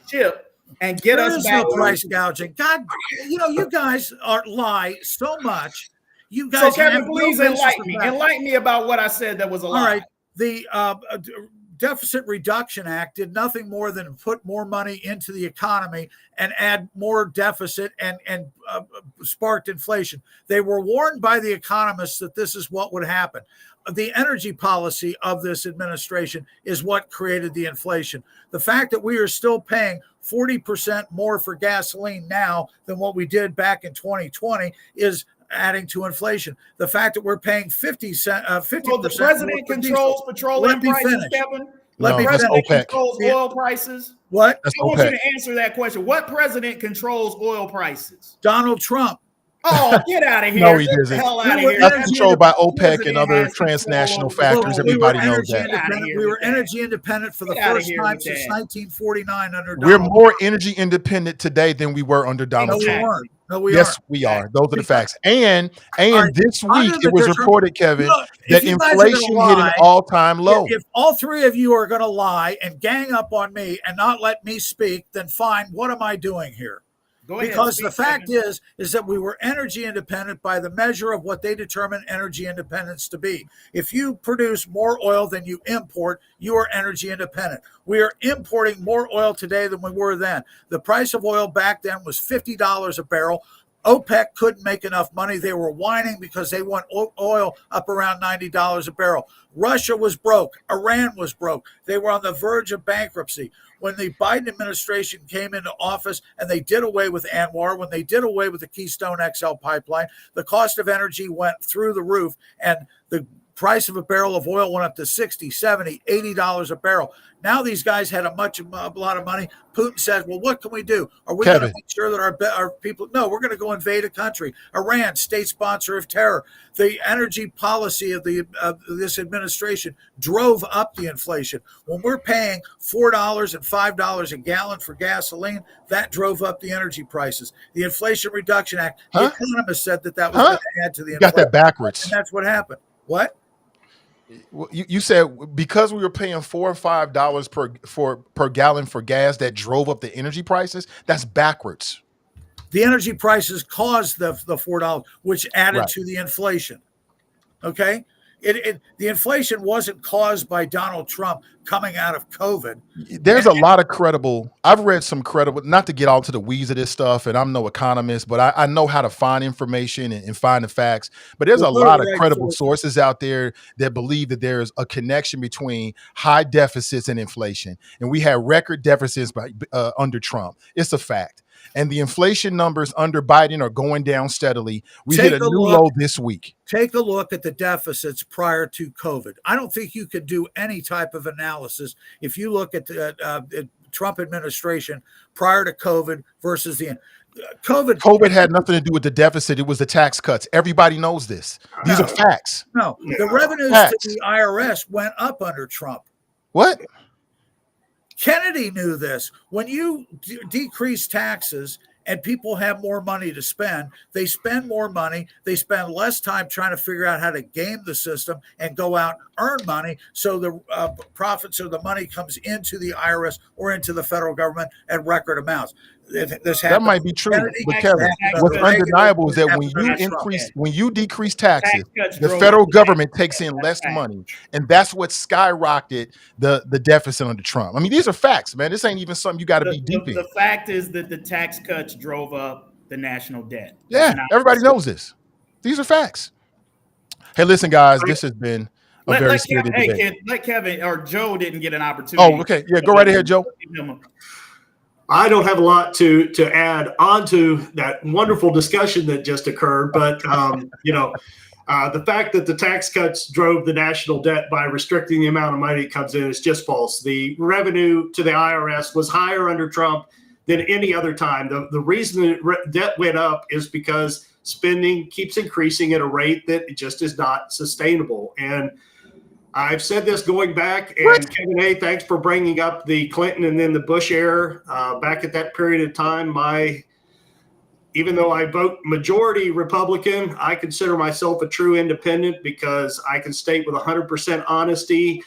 and get us back. No price gouging. God, you guys lie so much. You guys. So Kevin, please enlighten me. Enlighten me about what I said that was a lie. All right. The Deficit Reduction Act did nothing more than put more money into the economy and add more deficit and sparked inflation. They were warned by the economists that this is what would happen. The energy policy of this administration is what created the inflation. The fact that we are still paying 40% more for gasoline now than what we did back in 2020 is adding to inflation. The fact that we're paying 50%. Well, the president controls petroleum prices, Kevin. The president controls oil prices. What? I want you to answer that question. What president controls oil prices? Donald Trump. Oh, get out of here. No, he doesn't. Hell out of here. That's controlled by OPEC and other transnational factors. Everybody knows that. We were energy independent for the first time since 1949 under Donald We're more energy independent today than we were under Donald Trump. No, we yes, we are. Those are the facts. And this week it was reported, Kevin, that inflation hit an all-time low. If all three of you are going to lie and gang up on me and not let me speak, then fine. What am I doing here? Go ahead. Because Speak, the fact Kevin. is that we were energy independent by the measure of what they determine energy independence to be. If you produce more oil than you import, you are energy independent. We are importing more oil today than we were then. The price of oil back then was $50 a barrel. OPEC couldn't make enough money. They were whining because they want oil up around $90 a barrel. Russia was broke. Iran was broke. They were on the verge of bankruptcy. When the Biden administration came into office and they did away with Anwar, when they did away with the Keystone XL pipeline, the cost of energy went through the roof, and the price of a barrel of oil went up to $60, $70, $80 a barrel. Now these guys had a lot of money. Putin says, well, what can we do? Are we going to make sure that our people? No, we're going to go invade a country. Iran, state sponsor of terror. The energy policy of this administration drove up the inflation. When we're paying $4 and $5 a gallon for gasoline, that drove up the energy prices. The Inflation Reduction Act, the economists said that was going to add to the inflation. You got that backwards. And that's what happened. What? You said because we were paying $4 or $5 per gallon for gas, that drove up the energy prices. That's backwards. The energy prices caused the $4, which added to the inflation. Okay, the inflation wasn't caused by Donald Trump coming out of COVID. There's a lot of credible. I've read some credible. Not to get all to the weeds of this stuff, and I'm no economist, but I know how to find information and find the facts. But there's a lot of credible sources out there that believe that there's a connection between high deficits and inflation, and we had record deficits under Trump. It's a fact. And the inflation numbers under Biden are going down steadily. We hit a new low this week. Take a look at the deficits prior to COVID. I don't think you could do any type of analysis if you look at the Trump administration prior to COVID versus the COVID. COVID had nothing to do with the deficit. It was the tax cuts. Everybody knows this. These are facts. No, the revenues to the IRS went up under Trump. What? Kennedy knew this. When you decrease taxes and people have more money to spend, they spend more money. They spend less time trying to figure out how to game the system and go out and earn money. So the profits or the money comes into the IRS or into the federal government at record amounts. That might be true, but Kevin, what's undeniable is that when you decrease taxes, the federal government takes in less money, and that's what skyrocketed the deficit under Trump. I mean, these are facts, man. This ain't even something you got to be deep in. The fact is that the tax cuts drove up the national debt. Yeah, everybody knows this. These are facts. Hey, listen, guys, this has been a very spirited debate. Hey, let Kevin or Joe didn't get an opportunity. Oh, okay. Yeah, go right ahead, Joe. I don't have a lot to add onto that wonderful discussion that just occurred, but the fact that the tax cuts drove the national debt by restricting the amount of money that comes in is just false. The revenue to the IRS was higher under Trump than any other time. The reason the debt went up is because spending keeps increasing at a rate that just is not sustainable. And I've said this going back, and Kevin A., thanks for bringing up the Clinton and then the Bush era. Back at that period of time, even though I vote majority Republican, I consider myself a true independent because I can state with 100% honesty,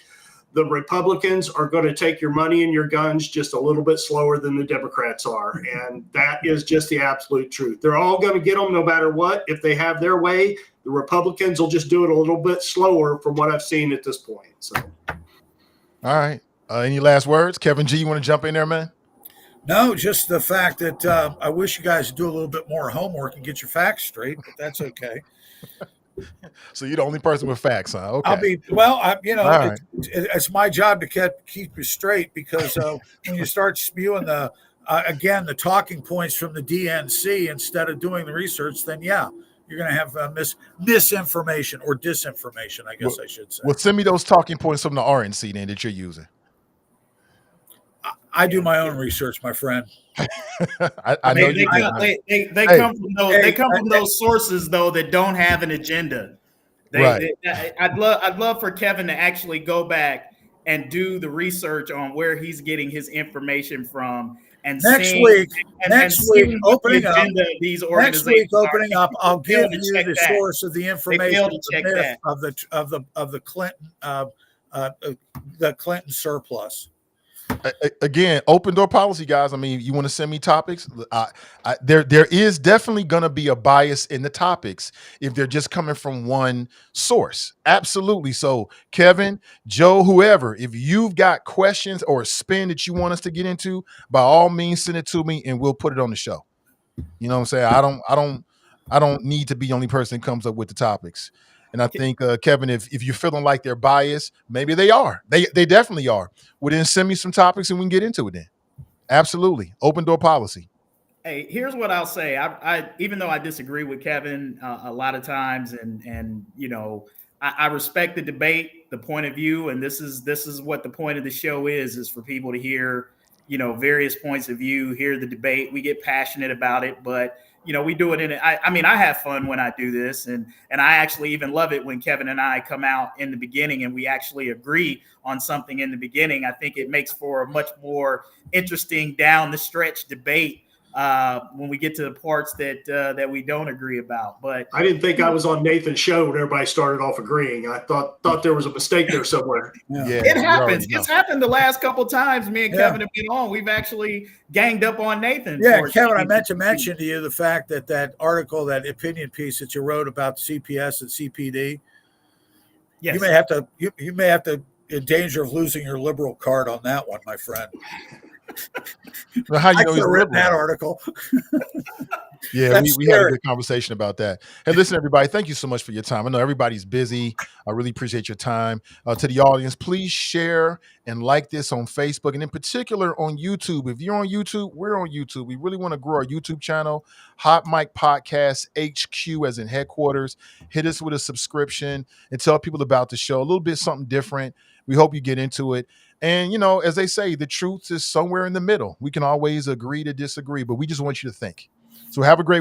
the Republicans are going to take your money and your guns just a little bit slower than the Democrats are. And that is just the absolute truth. They're all going to get them no matter what. If they have their way, the Republicans will just do it a little bit slower from what I've seen at this point. So, all right. Any last words? Kevin G., you want to jump in there, man? No, just the fact that I wish you guys would do a little bit more homework and get your facts straight, but that's okay. So you're the only person with facts, huh? Okay. It's my job to keep you straight because when you start spewing the talking points from the DNC instead of doing the research, then you're going to have misinformation or disinformation, I guess I should say. Well, send me those talking points from the RNC then that you're using. I do my own research, my friend. I know they come from those sources though that don't have an agenda. I'd love for Kevin to actually go back and do the research on where he's getting his information from. And next week opening up, I'll give you the source of the information of the Clinton surplus. Again, open door policy, guys. I mean, you want to send me topics? There is definitely going to be a bias in the topics if they're just coming from one source. Absolutely. So, Kevin, Joe, whoever, if you've got questions or a spin that you want us to get into, by all means, send it to me and we'll put it on the show. You know what I'm saying? I don't need to be the only person that comes up with the topics. And I think, Kevin, if you're feeling like they're biased, maybe they are. They definitely are. Well, then send me some topics and we can get into it then. Absolutely. Open door policy. Hey, here's what I'll say. I even though I disagree with Kevin a lot of times, and you know, I respect the debate, the point of view, and this is what the point of the show is for people to hear, you know, various points of view, hear the debate. We get passionate about it, but you know, we do it I mean, I have fun when I do this, and I actually even love it when Kevin and I come out in the beginning and we actually agree on something in the beginning. I think it makes for a much more interesting down the stretch debate when we get to the parts that we don't agree about. But I didn't think I was on Nathan's show when everybody started off agreeing. I thought there was a mistake there somewhere. Yeah, it happens. It's happened the last couple of times me and Kevin have been on. We've actually ganged up on Nathan. Yeah, Kevin, I meant to mention to you the fact that article, that opinion piece that you wrote about CPS and CPD. Yes. You may have to in danger of losing your liberal card on that one, my friend. Well, how you know he's written that article? Yeah, we had a good conversation about that. Hey, listen, everybody, thank you so much for your time. I know everybody's busy. I really appreciate your time. To the audience, please share and like this on Facebook, and in particular on YouTube. If you're on YouTube, we're on YouTube. We really want to grow our YouTube channel, Hot Mic Podcast HQ, as in headquarters. Hit us with a subscription and tell people about the show. A little bit something different. We hope you get into it. And, you know, as they say, the truth is somewhere in the middle. We can always agree to disagree, but we just want you to think. So have a great week.